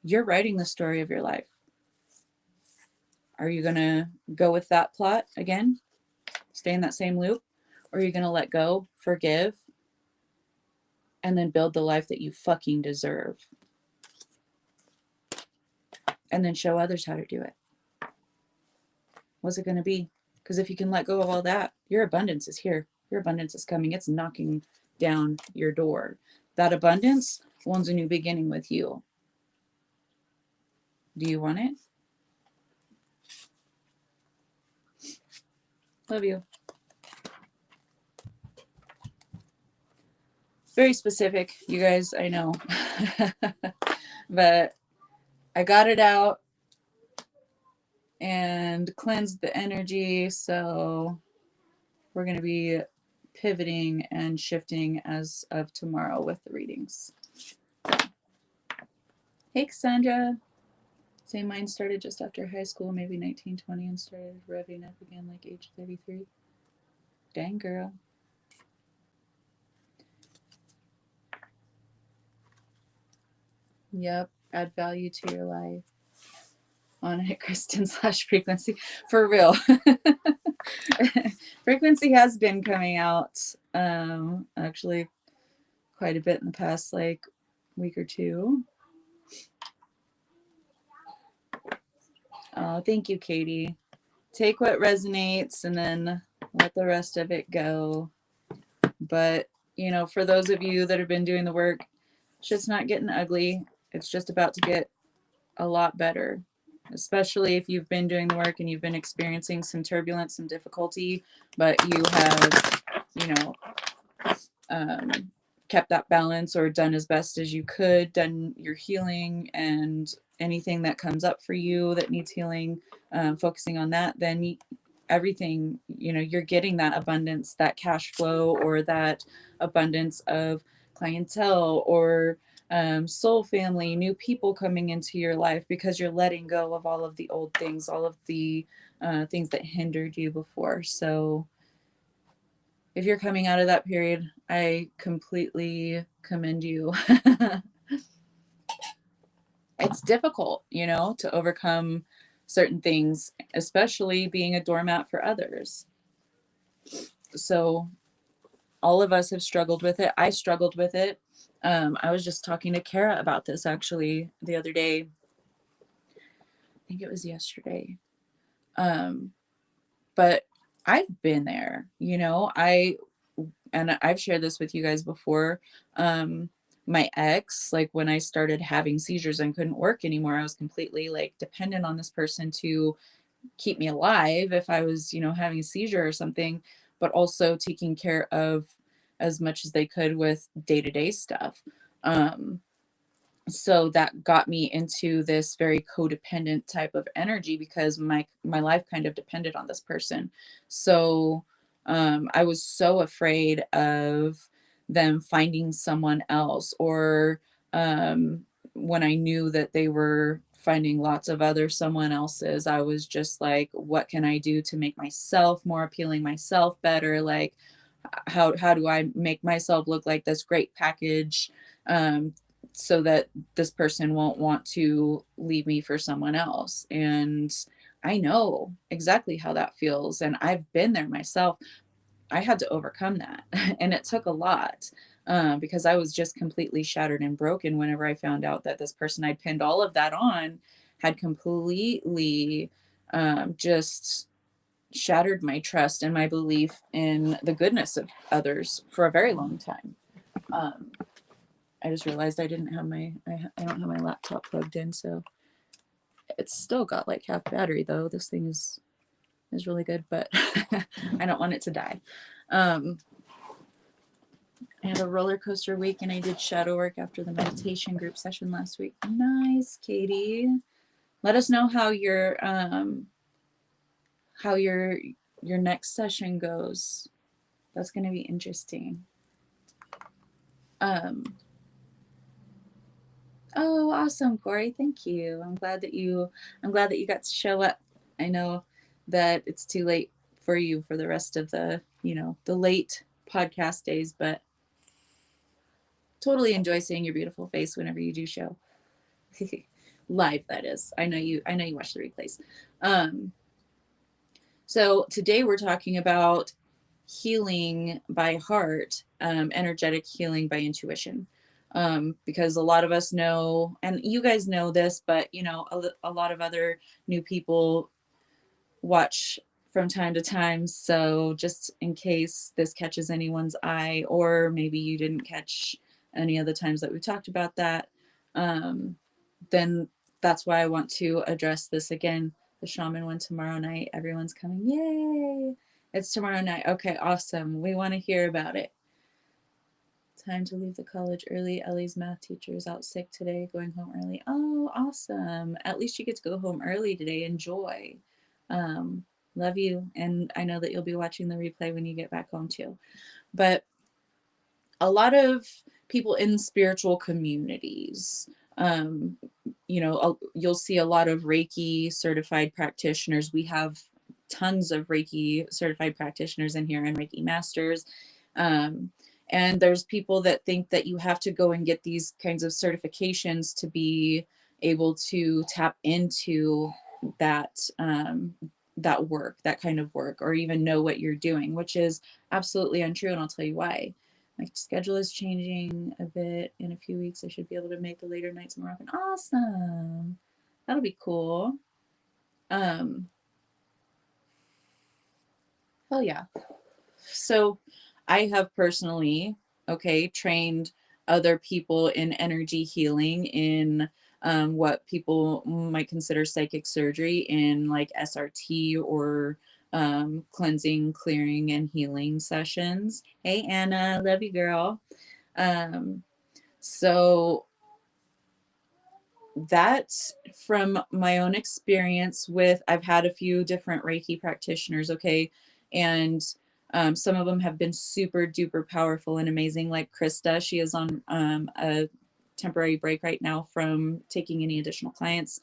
You're writing the story of your life. Are you going to go with that plot again? Stay in that same loop? Or are you going to let go, forgive, and then build the life that you fucking deserve? And then show others how to do it. What's it going to be? Because if you can let go of all that, your abundance is here. Your abundance is coming. It's knocking down your door. That abundance wants a new beginning with you. Do you want it? Love you. Very specific, you guys, I know. But I got it out and cleansed the energy. So we're going to be pivoting and shifting as of tomorrow with the readings. Hey, Cassandra. Say mine started just after high school, maybe 1920, and started revving up again like age 33. Dang, girl. Yep. Add value to your life. On it, Kristen / frequency. For real. Frequency has been coming out actually quite a bit in the past week or two. Oh, thank you, Katie. Take what resonates and then let the rest of it go. But you know, for those of you that have been doing the work, shit's not getting ugly. It's just about to get a lot better, especially if you've been doing the work and you've been experiencing some turbulence, some difficulty, but you have, you know, um, kept that balance or done as best as you could, done your healing, and anything that comes up for you that needs healing, focusing on that, then everything, you know, you're getting that abundance, that cash flow, or that abundance of clientele, or soul family, new people coming into your life, because you're letting go of all of the old things, all of the things that hindered you before. So if you're coming out of that period, I completely commend you. It's difficult, you know, to overcome certain things, especially being a doormat for others. So all of us have struggled with it. I struggled with it. I was just talking to Kara about this actually the other day. I think it was yesterday. But I've been there, you know, and I've shared this with you guys before. My ex, like when I started having seizures and couldn't work anymore, I was completely like dependent on this person to keep me alive if I was, you know, having a seizure or something, but also taking care of as much as they could with day-to-day stuff. So that got me into this very codependent type of energy because my life kind of depended on this person. So I was so afraid of them finding someone else, or when I knew that they were finding lots of other someone else's, I was just like, what can I do to make myself more appealing, myself better? Like, how do I make myself look like this great package, so that this person won't want to leave me for someone else? And I know exactly how that feels, and I've been there myself. I had to overcome that, and it took a lot, because I was just completely shattered and broken whenever I found out that this person I'd pinned all of that on had completely just shattered my trust and my belief in the goodness of others for a very long time. Um, I just realized I didn't have I don't have my laptop plugged in, so it's still got like half battery though. This thing is really good, but I don't want it to die. I had a roller coaster week and I did shadow work after the meditation group session last week. Nice, Katie. Let us know how your next session goes. That's going to be interesting. Oh, awesome, Corey. Thank you. I'm glad that you got to show up. I know that it's too late for you for the rest of the, you know, the late podcast days, but totally enjoy seeing your beautiful face whenever you do show. Live, that is. I know you watch the replays. So today we're talking about healing by heart, energetic healing by intuition. Because a lot of us know, and you guys know this, but you know, a lot of other new people watch from time to time. So just in case this catches anyone's eye, or maybe you didn't catch any of the times that we talked about that, then that's why I want to address this again. The shaman one tomorrow night. Everyone's coming. Yay! It's tomorrow night. Okay, awesome. We want to hear about it. Time to leave the college early. Ellie's math teacher is out sick today, going home early. Oh, awesome. At least you get to go home early today. Enjoy. Love you. And I know that you'll be watching the replay when you get back home too. But a lot of people in spiritual communities, you know, you'll see a lot of Reiki certified practitioners. We have tons of Reiki certified practitioners in here and Reiki masters. And there's people that think that you have to go and get these kinds of certifications to be able to tap into that, that work, that kind of work, or even know what you're doing, which is absolutely untrue. And I'll tell you why. My schedule is changing a bit. In a few weeks, I should be able to make the later nights more often. Awesome. That'll be cool. Hell yeah. So I have personally okay, trained other people in energy healing, in what people might consider psychic surgery, in like SRT or cleansing, clearing, and healing sessions. Hey, Anna, love you, girl. Um, so that's from my own experience with, I've had a few different Reiki practitioners, okay, and some of them have been super duper powerful and amazing, like Krista. She is on a temporary break right now from taking any additional clients.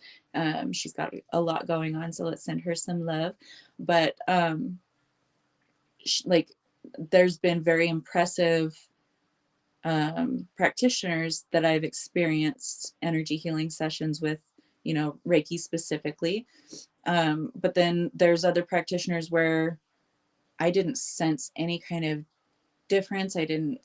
She's got a lot going on, so let's send her some love. But like, there's been very impressive practitioners that I've experienced energy healing sessions with, you know, Reiki specifically. But then there's other practitioners where I didn't sense any kind of difference. I didn't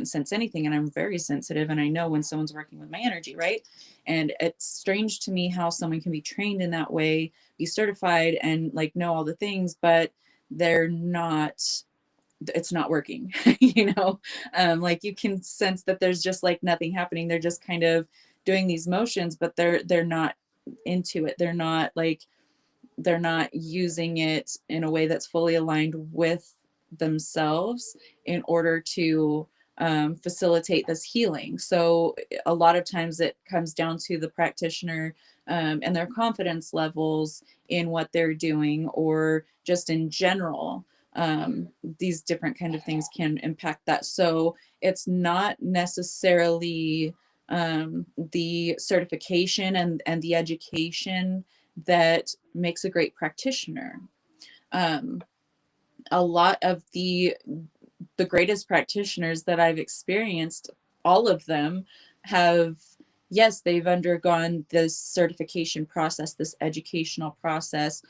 sense anything, and I'm very sensitive, and I know when someone's working with my energy, right? And it's strange to me how someone can be trained in that way, be certified, and like know all the things, but they're not, it's not working. You know, like you can sense that there's just like nothing happening. They're just kind of doing these motions, but they're not into it. They're not using it in a way that's fully aligned with themselves in order to facilitate this healing. So a lot of times it comes down to the practitioner and their confidence levels in what they're doing, or just in general. These different kind of things can impact that. So it's not necessarily the certification and the education that makes a great practitioner. Um, a lot of the greatest practitioners that I've experienced, all of them have, yes, they've undergone this certification process, this educational process.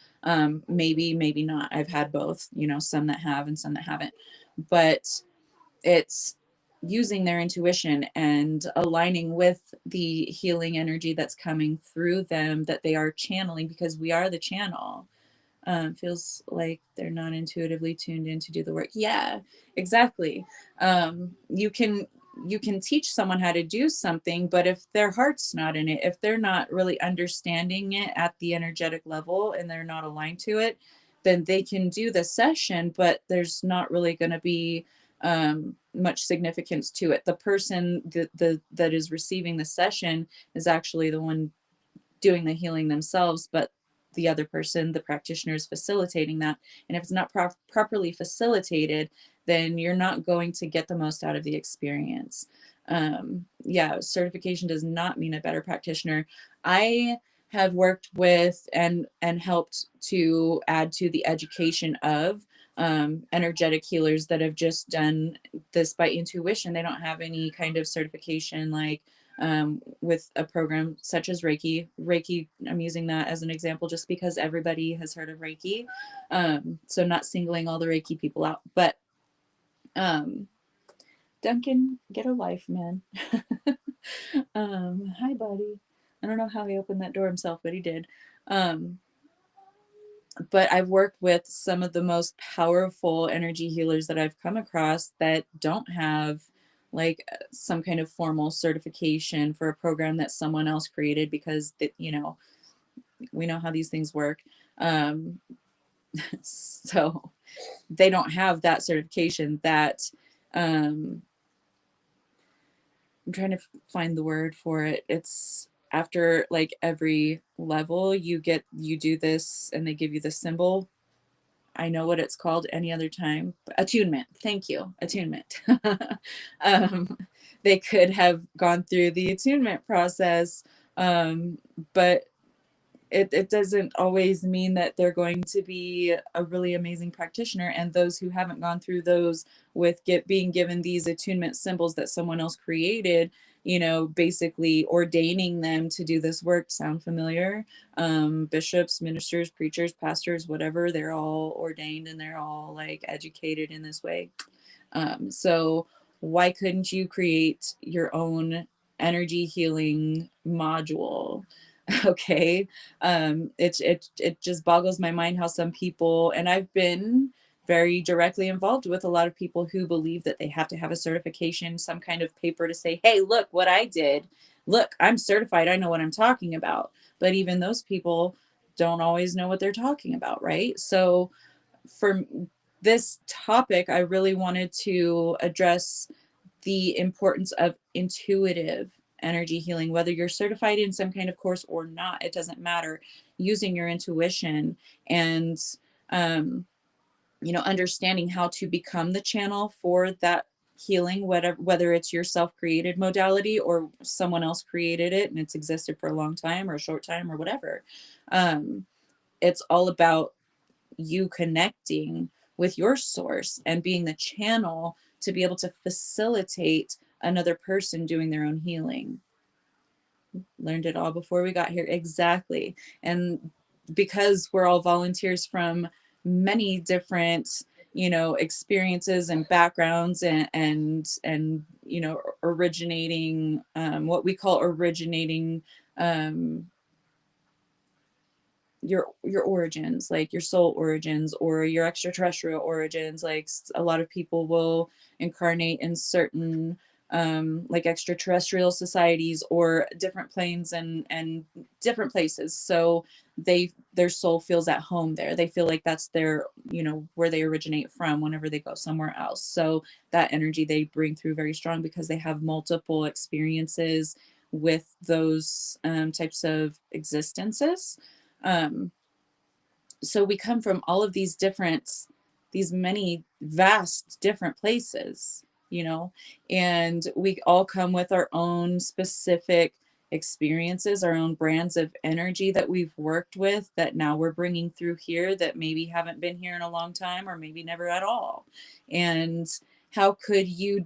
Maybe not. I've had both, you know, some that have and some that haven't. But it's using their intuition and aligning with the healing energy that's coming through them, that they are channeling, because we are the channel. Feels like they're not intuitively tuned in to do the work. Yeah, exactly. You can teach someone how to do something, but if their heart's not in it, if they're not really understanding it at the energetic level and they're not aligned to it, then they can do the session, but there's not really going to be much significance to it. The person that is receiving the session is actually the one doing the healing themselves, but the other person, the practitioner, is facilitating that. And if it's not properly facilitated, then you're not going to get the most out of the experience. Yeah, certification does not mean a better practitioner. I have worked with and helped to add to the education of energetic healers that have just done this by intuition. They don't have any kind of certification, like with a program such as Reiki. Reiki, I'm using that as an example just because everybody has heard of Reiki. So not singling all the Reiki people out, but Duncan, get a life, man. Hi, buddy. I don't know how he opened that door himself, but he did. But I've worked with some of the most powerful energy healers that I've come across that don't have like some kind of formal certification for a program that someone else created, because you know, we know how these things work. Um, so they don't have that certification. That I'm trying to find the word for it. It's after like every level you do this and they give you the symbol. I know what it's called any other time. Attunement. Thank you. Attunement. um, they could have gone through the attunement process, but it doesn't always mean that they're going to be a really amazing practitioner. And those who haven't gone through those, with being given these attunement symbols that someone else created, you know, basically ordaining them to do this work, sound familiar? Bishops, ministers, preachers, pastors, whatever, they're all ordained and they're all like educated in this way. So why couldn't you create your own energy healing module? Okay. It just boggles my mind how some people, and I've been very directly involved with a lot of people who believe that they have to have a certification, some kind of paper to say, hey, look what I did. Look, I'm certified. I know what I'm talking about. But even those people don't always know what they're talking about, right? So for this topic, I really wanted to address the importance of intuitive energy healing, whether you're certified in some kind of course or not, it doesn't matter. Using your intuition and, understanding how to become the channel for that healing, whether it's your self-created modality or someone else created it and it's existed for a long time or a short time or whatever. It's all about you connecting with your source and being the channel to be able to facilitate another person doing their own healing. Learned it all before we got here. Exactly. And because we're all volunteers from many different, experiences and backgrounds and originating, what we call originating, um, your origins, like your soul origins or your extraterrestrial origins. Like a lot of people will incarnate in certain like extraterrestrial societies or different planes and different places, so their soul feels at home there. They feel like that's their, where they originate from whenever they go somewhere else. So that energy they bring through very strong because they have multiple experiences with those types of existences. um, so we come from all of these many vast different places, and we all come with our own specific experiences, our own brands of energy that we've worked with that now we're bringing through here that maybe haven't been here in a long time or maybe never at all. And how could you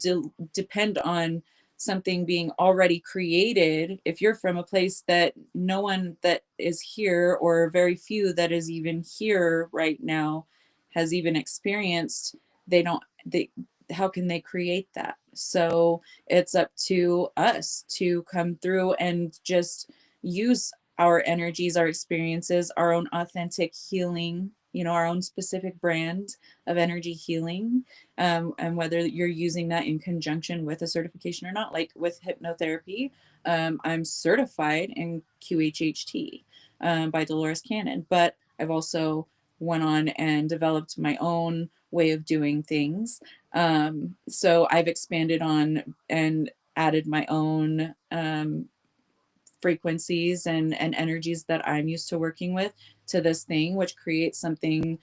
depend on something being already created if you're from a place that no one that is here or very few that is even here right now has even experienced? They how can they create that? So it's up to us to come through and just use our energies, our experiences, our own authentic healing, our own specific brand of energy healing, and whether you're using that in conjunction with a certification or not. Like with hypnotherapy, I'm certified in QHHT by Dolores Cannon, but I've also went on and developed my own way of doing things. So I've expanded on and added my own frequencies and energies that I'm used to working with to this thing, which creates something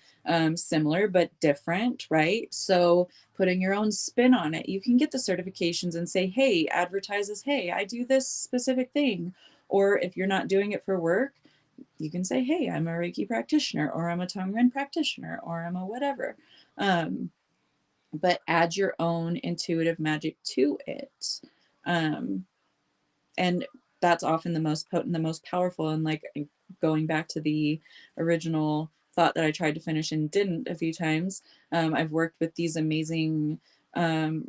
similar but different, right? So putting your own spin on it, you can get the certifications and say, hey, advertise as, hey, I do this specific thing. Or if you're not doing it for work, you can say, hey, I'm a Reiki practitioner, or I'm a Tongren practitioner, or I'm a whatever. But add your own intuitive magic to it. And that's often the most potent, the most powerful. And like going back to the original thought that I tried to finish and didn't a few times, I've worked with these amazing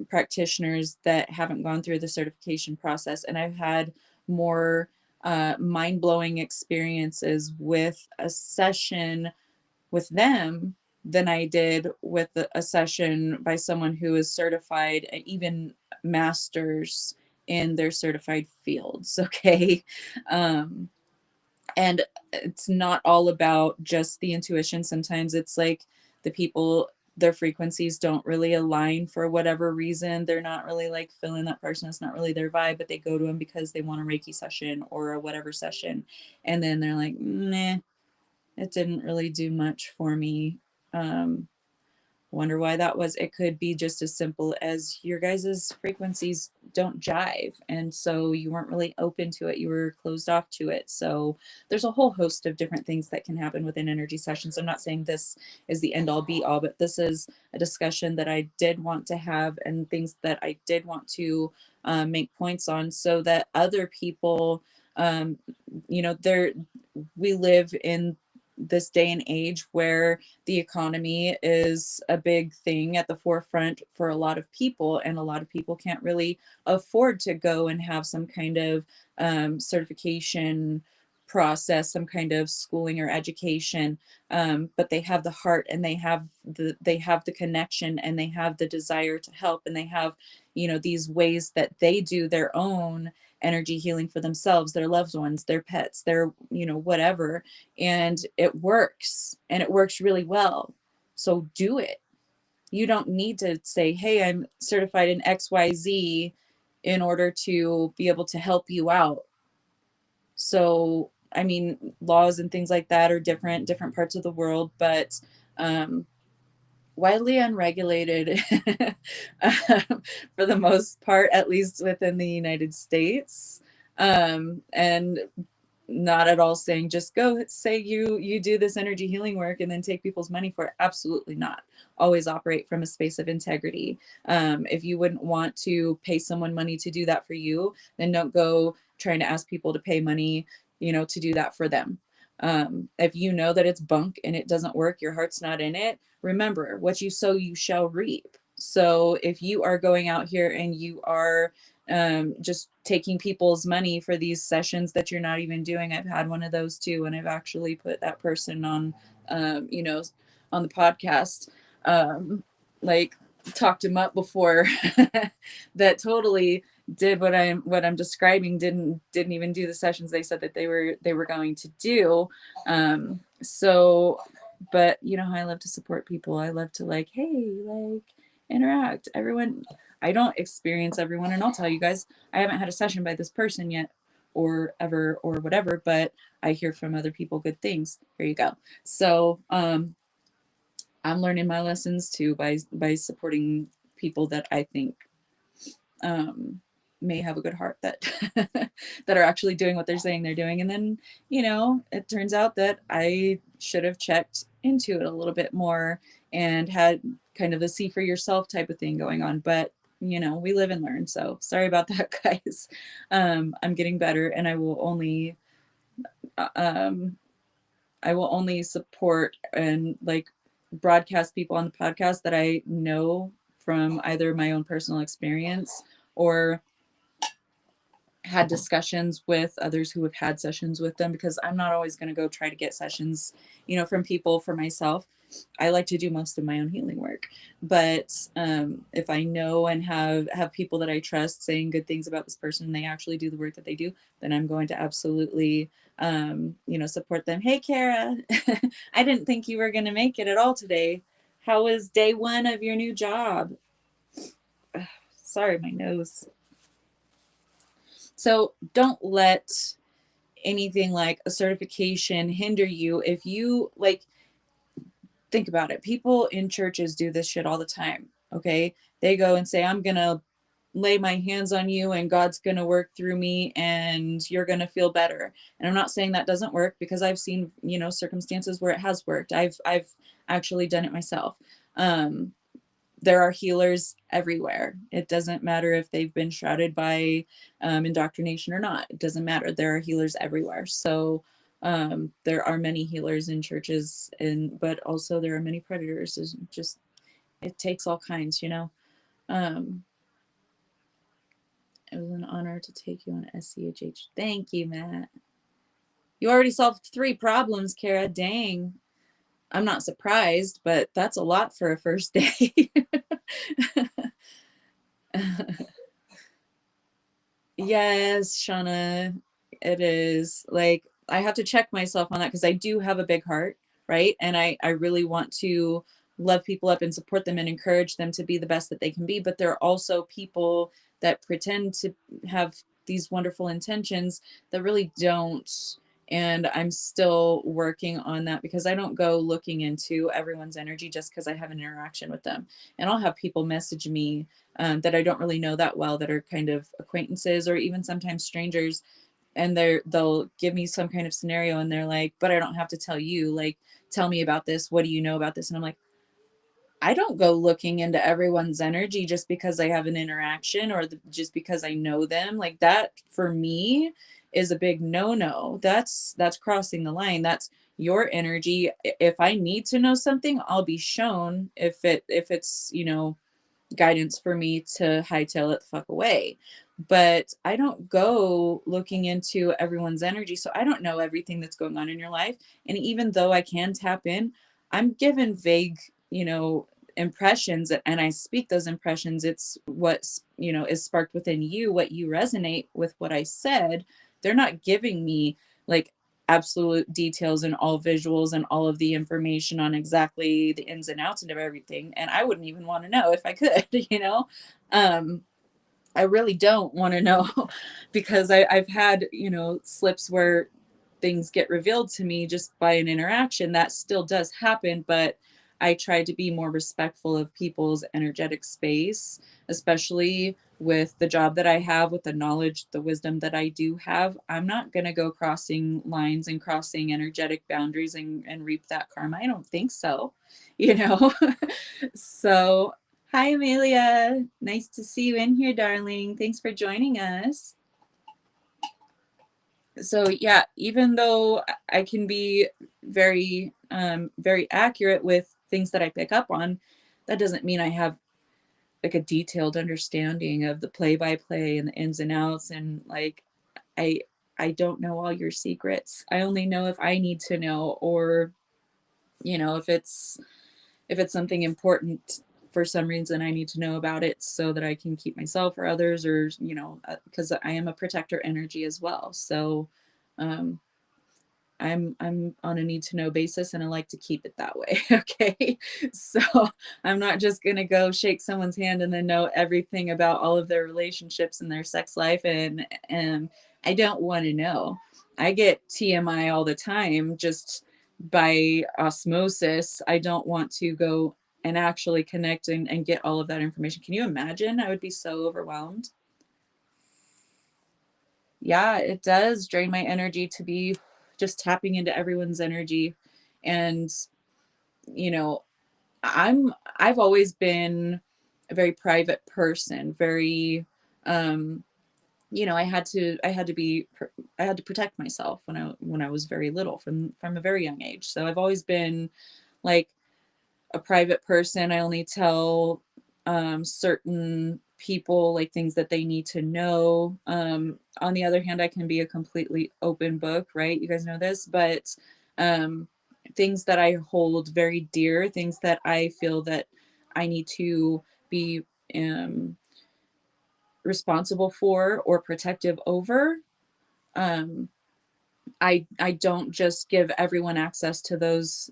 practitioners that haven't gone through the certification process, and I've had more mind-blowing experiences with a session with them than I did with a session by someone who is certified, even masters in their certified fields. Okay. Um, and it's not all about just the intuition. Sometimes it's like the people, their frequencies don't really align for whatever reason. They're not really like feeling that person. It's not really their vibe, but they go to them because they want a Reiki session or a whatever session. And then they're like, nah, it didn't really do much for me. Um, Wonder why that was. It could be just as simple as your guys's frequencies don't jive. And so you weren't really open to it. You were closed off to it. So there's a whole host of different things that can happen within energy sessions. I'm not saying this is the end all be all, but this is a discussion that I did want to have and things that I did want to make points on so that other people, um, there, we live in this day and age where the economy is a big thing at the forefront for a lot of people, and a lot of people can't really afford to go and have some kind of certification process, some kind of schooling or education, but they have the heart, and they have the connection, and they have the desire to help, and they have, you know, these ways that they do their own energy healing for themselves, their loved ones, their pets, their, you know, whatever, and it works, and it works really well. So do it. You don't need to say, hey, I'm certified in XYZ in order to be able to help you out. So, I mean, laws and things like that are different parts of the world, but widely unregulated for the most part, at least within the United States. And not at all saying just go say you do this energy healing work and then take people's money for it. Absolutely not. Always operate from a space of integrity. If you wouldn't want to pay someone money to do that for you, then don't go trying to ask people to pay money, you know, to do that for them. If you know that it's bunk and it doesn't work, your heart's not in it, remember, what you sow you shall reap. So if you are going out here and you are just taking people's money for these sessions that you're not even doing. I've had one of those too, and I've actually put that person on, you know, on the podcast, like talked him up before that totally did what I'm describing, didn't even do the sessions they said that they were going to do. So, but you know how I love to support people. I love to like, hey, like interact. Everyone, I don't experience everyone, and I'll tell you guys, I haven't had a session by this person yet or ever or whatever, but I hear from other people good things. Here you go. So I'm learning my lessons too by supporting people that I think may have a good heart, that that are actually doing what they're saying they're doing. And then, you know, it turns out that I should have checked into it a little bit more and had kind of a see for yourself type of thing going on. But you know, we live and learn. So sorry about that, guys. I'm getting better, and um, I will only support and like broadcast people on the podcast that I know from either my own personal experience or had discussions with others who have had sessions with them, because I'm not always going to go try to get sessions, you know, from people for myself. I like to do most of my own healing work, but if I know and have people that I trust saying good things about this person and they actually do the work that they do, then I'm going to absolutely, you know, support them. Hey, Kara, I didn't think you were going to make it at all today. How was day one of your new job? Sorry, my nose. So don't let anything like a certification hinder you. If you like, think about it. People in churches do this shit all the time. Okay. They go and say, I'm going to lay my hands on you and God's going to work through me and you're going to feel better. And I'm not saying that doesn't work, because I've seen, you know, circumstances where it has worked. I've actually done it myself. There are healers everywhere. It doesn't matter if they've been shrouded by indoctrination or not. It doesn't matter. There are healers everywhere. So there are many healers in churches, but also there are many predators. It's just, it takes all kinds, you know. It was an honor to take you on SCHH. Thank you, Matt. You already solved 3 problems, Kara. Dang. I'm not surprised, but that's a lot for a first day. Yes, Shauna, it is. Like, I have to check myself on that, because I do have a big heart, right? And I really want to love people up and support them and encourage them to be the best that they can be. But there are also people that pretend to have these wonderful intentions that really don't. And I'm still working on that, because I don't go looking into everyone's energy just because I have an interaction with them. And I'll have people message me that I don't really know that well, that are kind of acquaintances or even sometimes strangers, and they'll give me some kind of scenario and they're like, but I don't have to tell you, like, tell me about this, what do you know about this? And I'm like, I don't go looking into everyone's energy just because I have an interaction or just because I know them. Like, that for me is a big no. That's crossing the line. That's your energy. If I need to know something, I'll be shown. If it's, you know, guidance for me to hightail it the fuck away. but I don't go looking into everyone's energy. So I don't know everything that's going on in your life. And even though I can tap in, I'm given vague, impressions, and I speak those impressions. It's what's, is sparked within you, what you resonate with what I said. They're not giving me like absolute details and all visuals and all of the information on exactly the ins and outs and of everything. And I wouldn't even want to know if I could, Um, I really don't want to know because I've had, slips where things get revealed to me just by an interaction. That still does happen, but I try to be more respectful of people's energetic space, especially with the job that I have, with the knowledge, the wisdom that I do have. I'm not going to go crossing lines and crossing energetic boundaries and reap that karma. I don't think so, you know? So hi, Amelia. Nice to see you in here, darling. Thanks for joining us. So yeah, even though I can be very, very accurate with things that I pick up on, that doesn't mean I have like a detailed understanding of the play-by-play and the ins and outs. And like, I, I don't know all your secrets. I only know if I need to know, or, if it's something important for some reason I need to know about it so that I can keep myself or others, or because I am a protector energy as well. So um I'm on a need to know basis, and I like to keep it that way. Okay. So I'm not just going to go shake someone's hand and then know everything about all of their relationships and their sex life, and I don't want to know. I get TMI all the time just by osmosis. I don't want to go and actually connect and get all of that information. Can you imagine? I would be so overwhelmed. Yeah, it does drain my energy to be just tapping into everyone's energy. And, you know, I've always been a very private person, very, I had to protect myself when I was very little, from a very young age. So I've always been like a private person. I only tell certain people like things that they need to know. On the other hand, I can be a completely open book, right? You guys know this, but um, things that I hold very dear, things that I feel that I need to be um, responsible for or protective over. Um, I don't just give everyone access to those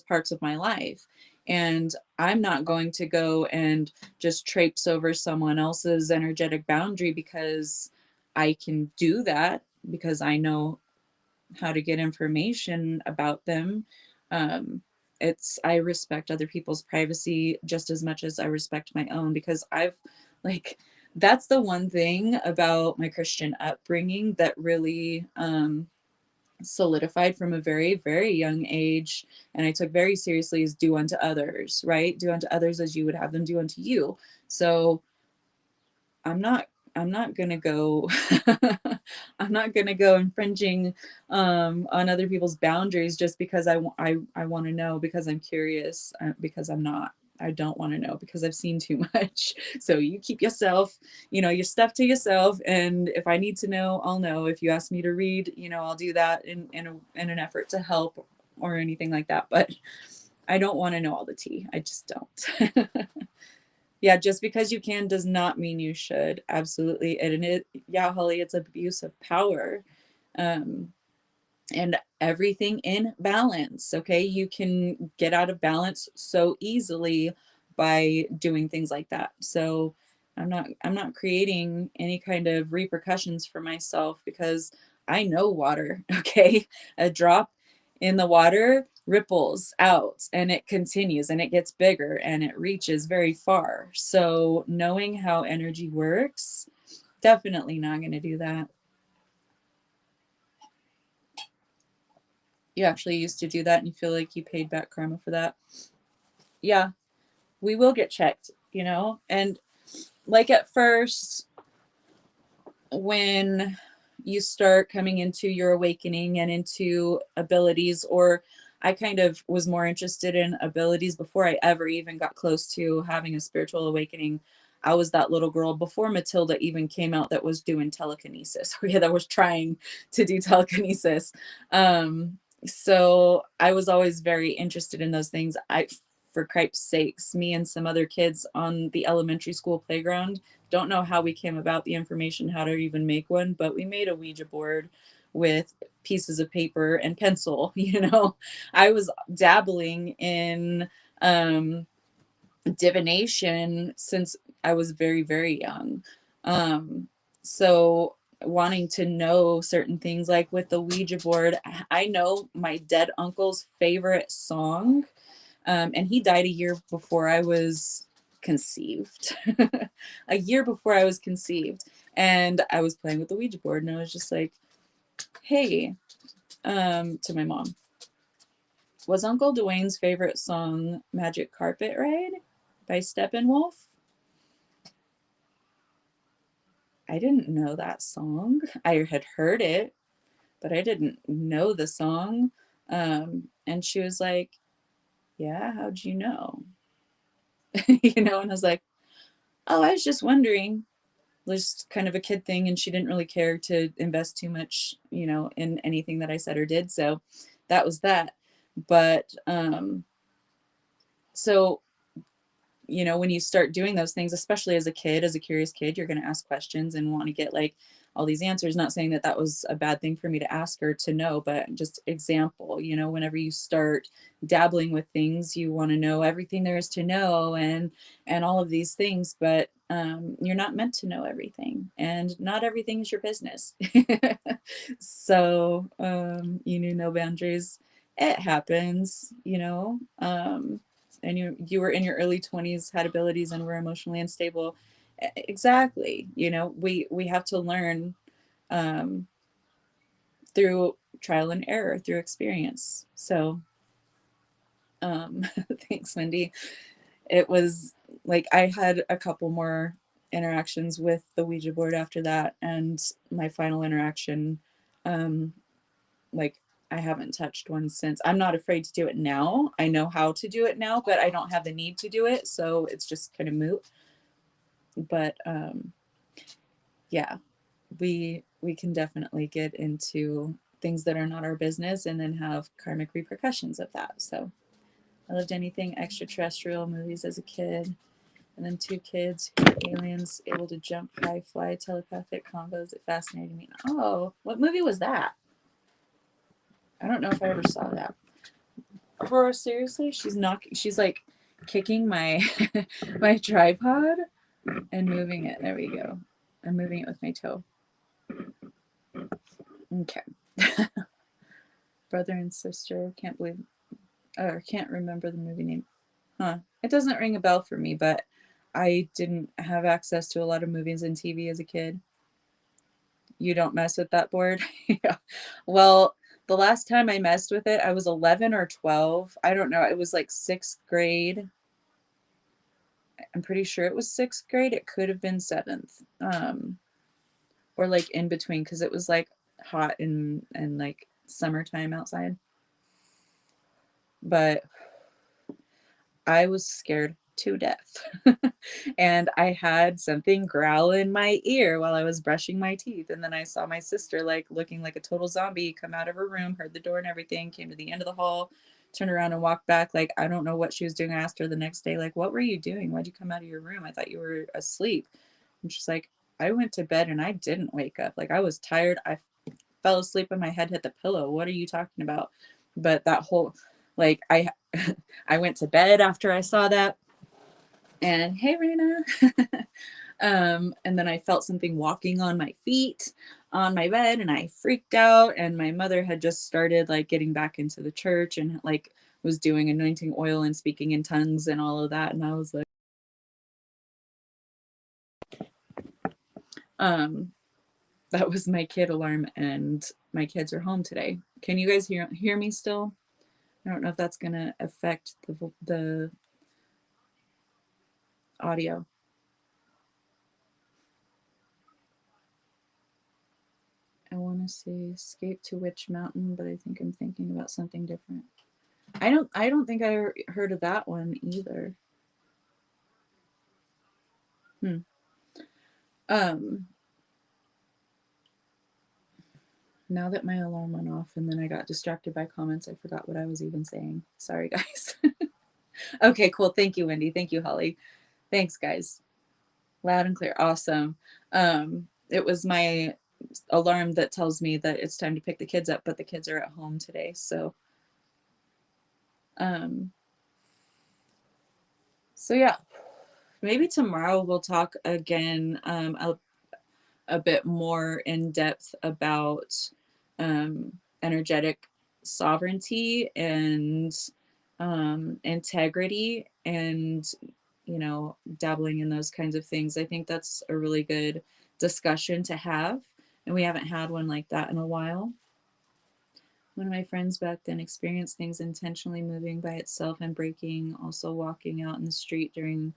parts of my life. And I'm not going to go and just traipse over someone else's energetic boundary because I can do that, because I know how to get information about them. Um, I respect other people's privacy just as much as I respect my own, because like, that's the one thing about my Christian upbringing that really solidified from a very, very young age, and I took very seriously, is do unto others, right? Do unto others as you would have them do unto you. So I'm not I'm not gonna go I'm not gonna go infringing on other people's boundaries just because I want to know, because I'm curious, because I don't want to know because I've seen too much. So you keep yourself, your stuff to yourself. And if I need to know, I'll know. If you ask me to read, I'll do that in an effort to help or anything like that. But I don't want to know all the tea. I just don't. Yeah, just because you can does not mean you should. Absolutely. Yeah, Holly, it's abuse of power. Um, and everything in balance. Okay. You can get out of balance so easily by doing things like that. So I'm not creating any kind of repercussions for myself, because I know water. Okay. A drop in the water ripples out and it continues and it gets bigger and it reaches very far. So knowing how energy works, definitely not going to do that. You actually used to do that and you feel like you paid back karma for that. Yeah, we will get checked, and like at first, when you start coming into your awakening and into abilities, or I kind of was more interested in abilities before I ever even got close to having a spiritual awakening. I was that little girl before Matilda even came out that was doing telekinesis, or yeah, that was trying to do telekinesis. So I was always very interested in those things. For Cripe's sakes, me and some other kids on the elementary school playground, don't know how we came about the information how to even make one, but we made a Ouija board with pieces of paper and pencil. I was dabbling in divination since I was very, very young. So wanting to know certain things, like with the Ouija board, I know my dead uncle's favorite song, and he died a year before I was conceived. A year before I was conceived. And I was playing with the Ouija board, and I was just like, hey, to my mom, was Uncle Dwayne's favorite song Magic Carpet Ride by Steppenwolf? I didn't know that song. I had heard it, but I didn't know the song. And she was like, yeah, how'd you know? And I was like, oh, I was just wondering. Just kind of a kid thing, and she didn't really care to invest too much, in anything that I said or did. So that was that. But so when you start doing those things, especially as a kid, as a curious kid, you're going to ask questions and want to get like all these answers. Not saying that that was a bad thing for me to ask her to know, but just example, whenever you start dabbling with things, you want to know everything there is to know, and all of these things, but you're not meant to know everything, and not everything is your business. So no boundaries. It happens. And you were in your early 20s, had abilities, and were emotionally unstable. Exactly. We have to learn through trial and error, through experience. So thanks, Wendy. It was like I had a couple more interactions with the Ouija board after that, and my final interaction, like I haven't touched one since. I'm not afraid to do it now. I know how to do it now, but I don't have the need to do it, so it's just kind of moot. But yeah, we can definitely get into things that are not our business and then have karmic repercussions of that. So I loved anything extraterrestrial, movies as a kid, and then two kids who were aliens, able to jump high, fly, telepathic combos. It fascinated me. Oh, what movie was that? I don't know if I ever saw that. Aurora, seriously? She's like kicking my my tripod and moving it. There we go. I'm moving it with my toe. Okay. Brother and sister. Can't remember the movie name. Huh. It doesn't ring a bell for me, but I didn't have access to a lot of movies and TV as a kid. You don't mess with that board? Yeah. Well, the last time I messed with it, I was 11 or 12. I don't know. It was like 6th grade. I'm pretty sure it was 6th grade. It could have been 7th. Or like in between, because it was like hot and like summertime outside. But I was scared to death. And I had something growl in my ear while I was brushing my teeth. And then I saw my sister like looking like a total zombie come out of her room, heard the door and everything, came to the end of the hall, turned around and walked back. Like, I don't know what she was doing. I asked her the next day, like, what were you doing? Why'd you come out of your room? I thought you were asleep. And she's like, I went to bed and I didn't wake up. Like, I was tired. I fell asleep and my head hit the pillow. What are you talking about? But that whole, like, I went to bed after I saw that. And hey, Raina. And then I felt something walking on my feet on my bed, and I freaked out. And my mother had just started like getting back into the church and like was doing anointing oil and speaking in tongues and all of that. And I was like, that was my kid alarm, and my kids are home today. Can you guys hear me still? I don't know if that's gonna affect the audio. I want to say escape to Witch Mountain, but I think I'm thinking about something different. I don't think I heard of that one either. Um, now that my alarm went off and then I got distracted by comments, I forgot what I was even saying. Sorry, guys. Okay, cool. Thank you, Wendy. Thank you, Holly. Thanks, guys. Loud and clear. Awesome. It was my alarm that tells me that it's time to pick the kids up, but the kids are at home today. Um, so yeah, maybe tomorrow we'll talk again a bit more in depth about energetic sovereignty and integrity and, you know, dabbling in those kinds of things. I think that's a really good discussion to have. And we haven't had one like that in a while. One of my friends back then experienced things intentionally moving by itself and breaking, also walking out in the street during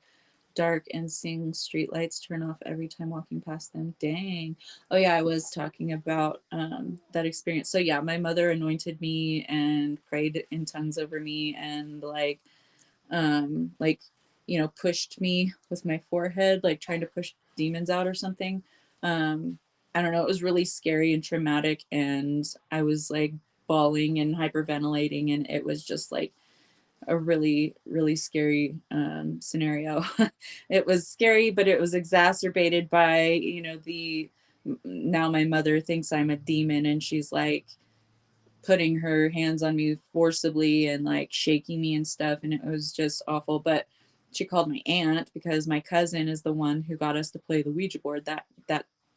dark and seeing streetlights turn off every time walking past them. Dang. Oh yeah, I was talking about that experience. So yeah, my mother anointed me and prayed in tongues over me and like you know, pushed me with my forehead, like trying to push demons out or something. I don't know, it was really scary and traumatic, and I was like bawling and hyperventilating, and it was just like a really really scary scenario. It was scary, but it was exacerbated by, you know, the now my mother thinks I'm a demon and she's like putting her hands on me forcibly and like shaking me and stuff, and it was just awful. But she called my aunt because my cousin is the one who got us to play the Ouija board that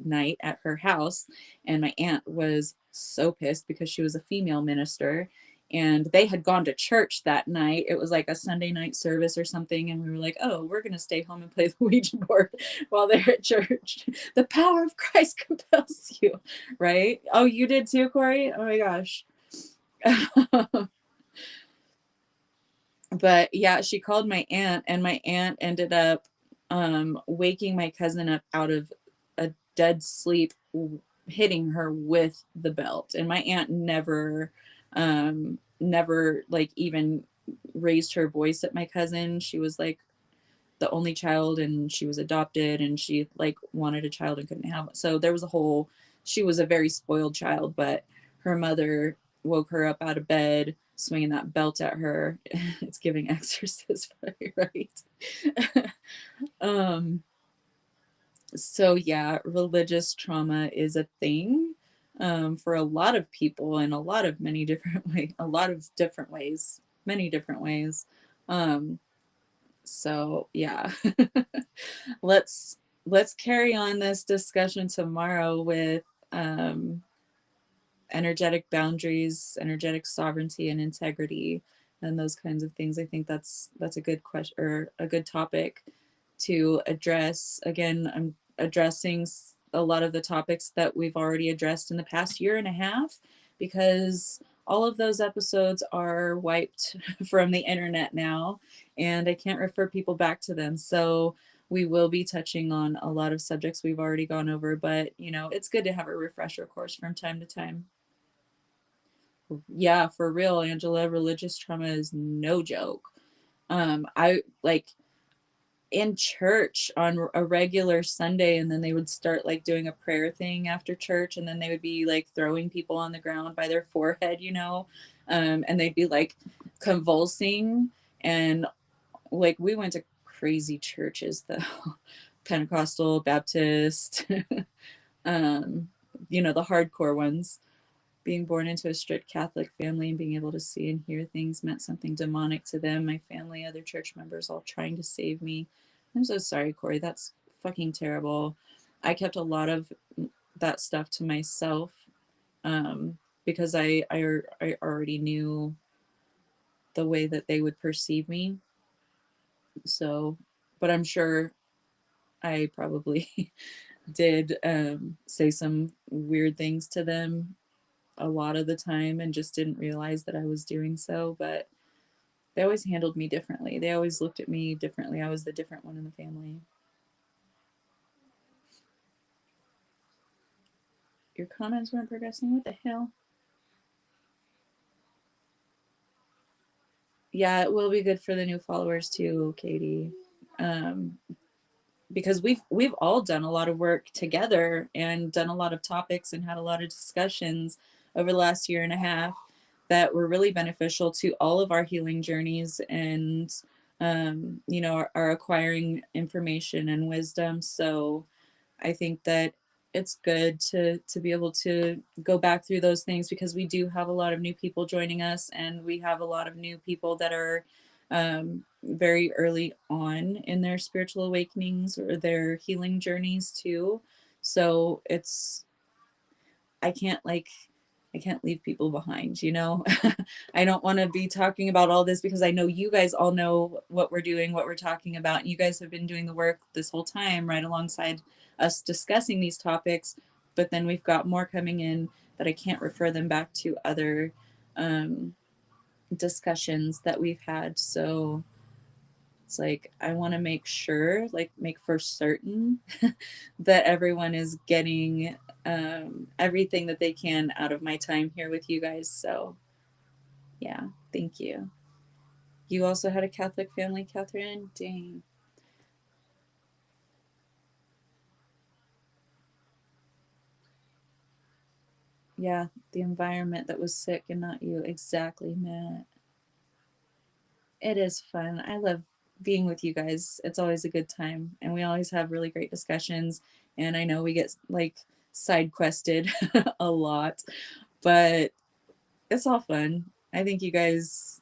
night at her house, and my aunt was so pissed because she was a female minister and they had gone to church that night. It was like a Sunday night service or something, and we were like, oh, we're gonna stay home and play the Ouija board while they're at church. The power of Christ compels you, right? Oh, you did too, Corey? Oh my gosh. But yeah, she called my aunt, and my aunt ended up waking my cousin up out of a dead sleep, hitting her with the belt. And my aunt never like even raised her voice at my cousin. She was like the only child, and she was adopted, and she like wanted a child and couldn't have it. So there was a whole, she was a very spoiled child, but her mother woke her up out of bed swinging that belt at her. It's giving exorcist, right? um so yeah, religious trauma is a thing for a lot of people in a lot of many different ways, a lot of different ways, many different ways. So yeah. let's let's carry on this discussion tomorrow with um, energetic boundaries, energetic sovereignty, and integrity, and those kinds of things. I think that's a good question or a good topic to address. Again, I'm addressing a lot of the topics that we've already addressed in the past year and a half because all of those episodes are wiped from the internet now, and I can't refer people back to them. So we will be touching on a lot of subjects we've already gone over, but you know, it's good to have a refresher course from time to time. Yeah, for real, Angela, religious trauma is no joke. I like in church on a regular Sunday, and then they would start like doing a prayer thing after church, and then they would be like throwing people on the ground by their forehead, you know, and they'd be like convulsing. And like we went to crazy churches though, Pentecostal, Baptist, um, you know, the hardcore ones. Being born into a strict Catholic family and being able to see and hear things meant something demonic to them, my family, other church members, all trying to save me. I'm so sorry, Corey. That's fucking terrible. I kept a lot of that stuff to myself because I already knew the way that they would perceive me. So, but I'm sure I probably did say some weird things to them a lot of the time and just didn't realize that I was doing so. But they always handled me differently. They always looked at me differently. I was the different one in the family. Your comments weren't progressing? What the hell? Yeah, it will be good for the new followers too, Katie. Um, because we've all done a lot of work together and done a lot of topics and had a lot of discussions over the last year and a half that were really beneficial to all of our healing journeys and you know, our acquiring information and wisdom. So I think that it's good to be able to go back through those things, because we do have a lot of new people joining us, and we have a lot of new people that are very early on in their spiritual awakenings or their healing journeys too. So it's, I can't like, I can't leave people behind, you know? I don't want to be talking about all this because I know you guys all know what we're doing, what we're talking about. You guys have been doing the work this whole time, right alongside us discussing these topics. But then we've got more coming in that I can't refer them back to other um, discussions that we've had. So it's like, I want to make sure, like, make for certain that everyone is getting everything that they can out of my time here with you guys. So, yeah, thank you. You also had a Catholic family, Catherine? Dang. Yeah, the environment that was sick and not you. Exactly, Matt. It is fun. I love being with you guys. It's always a good time, and we always have really great discussions. And I know we get like side quested a lot, but it's all fun. I think you guys,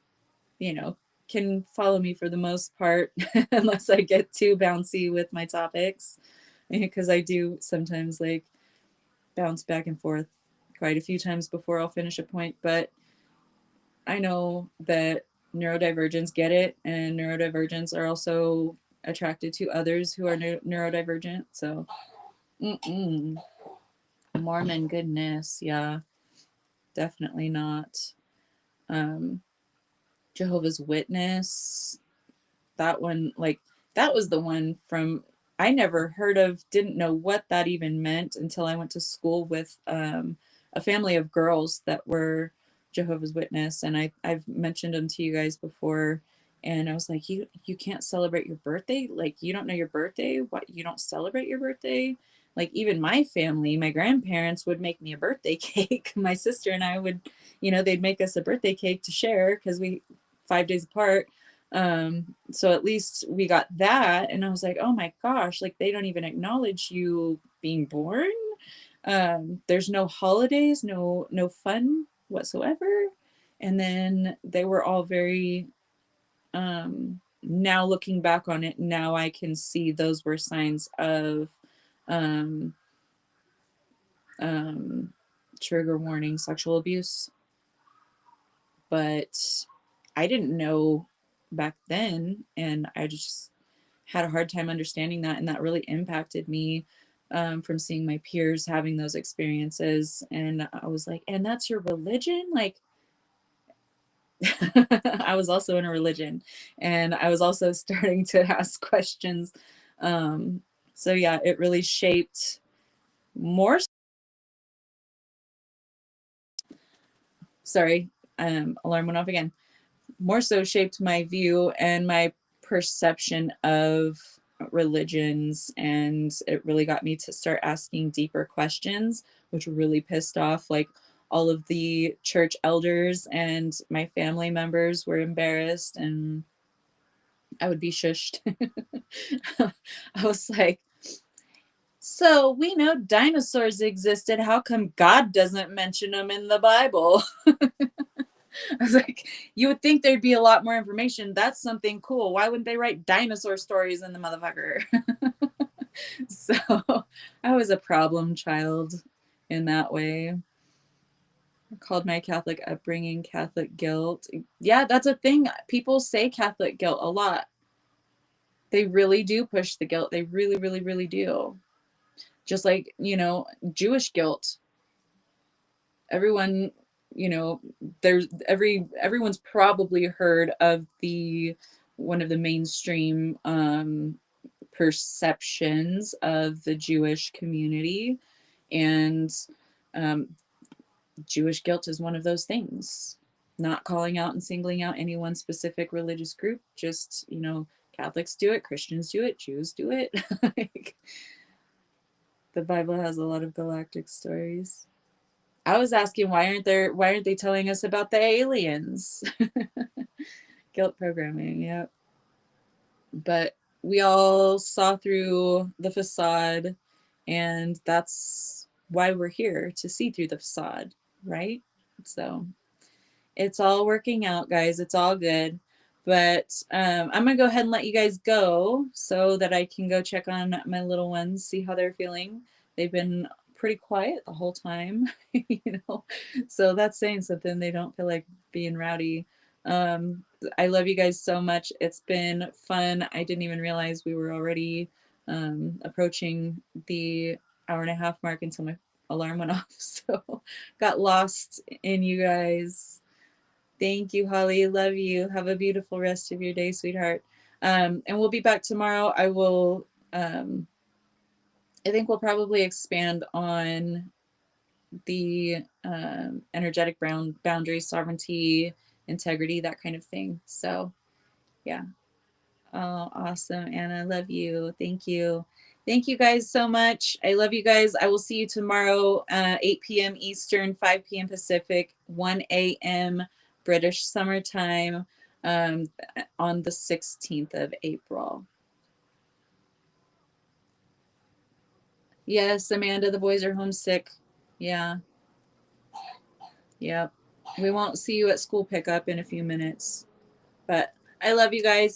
you know, can follow me for the most part, unless I get too bouncy with my topics, because I do sometimes like bounce back and forth quite a few times before I'll finish a point. But I know that neurodivergents get it, and neurodivergents are also attracted to others who are neurodivergent. So, Mormon goodness, yeah, definitely not. Um, Jehovah's Witness, that one, like, that was the one from, I never heard of, didn't know what that even meant until I went to school with a family of girls that were Jehovah's Witness, and I've mentioned them to you guys before, and I was like, you can't celebrate your birthday? Like, you don't know your birthday? What, you don't celebrate your birthday? Like, even my family, my grandparents would make me a birthday cake. My sister and I would, you know, they'd make us a birthday cake to share because we 5 days apart. So at least we got that, and I was like, oh my gosh, like, they don't even acknowledge you being born. There's no holidays, no fun whatsoever. And then they were all very now looking back on it, now I can see those were signs of um um trigger warning, sexual abuse. But I didn't know back then, and I just had a hard time understanding that, and that really impacted me from seeing my peers having those experiences. And I was like, and that's your religion? Like, I was also in a religion, and I was also starting to ask questions. Um, so yeah, it really shaped more. Sorry, alarm went off again. More so shaped my view and my perception of religions, and it really got me to start asking deeper questions, which really pissed off like all of the church elders, and my family members were embarrassed, and I would be shushed. I was like, so we know dinosaurs existed, how come God doesn't mention them in the Bible? I was like, you would think there'd be a lot more information. That's something cool. Why wouldn't they write dinosaur stories in the motherfucker? So I was a problem child in that way. I called my Catholic upbringing Catholic guilt. Yeah, that's a thing. People say Catholic guilt a lot. They really do push the guilt. They really, really, really do. Just like, you know, Jewish guilt. Everyone, you know, there's everyone's probably heard of the one of the mainstream perceptions of the Jewish community, and um, Jewish guilt is one of those things. Not calling out and singling out any one specific religious group, just, you know, Catholics do it, Christians do it, Jews do it. Like, the Bible has a lot of galactic stories. I was asking why aren't they telling us about the aliens? Guilt programming, yep. But we all saw through the facade, and that's why we're here, to see through the facade, right? So it's all working out, guys. It's all good. But I'm gonna go ahead and let you guys go so that I can go check on my little ones, see how they're feeling. They've been pretty quiet the whole time, you know, so that's saying something. They don't feel like being rowdy. I love you guys so much. It's been fun. I didn't even realize we were already approaching the hour-and-a-half mark until my alarm went off. So got lost in you guys. Thank you, Holly. Love you. Have a beautiful rest of your day, sweetheart. And we'll be back tomorrow. I will, I think we'll probably expand on the energetic boundaries, sovereignty, integrity, that kind of thing. So, yeah. Oh, awesome, Anna. Love you. Thank you. Thank you guys so much. I love you guys. I will see you tomorrow, 8 p.m. Eastern, 5 p.m. Pacific, 1 a.m. British summertime, on the 16th of April. Yes, Amanda, the boys are homesick. Yeah. Yep. We won't see you at school pickup in a few minutes. But I love you guys.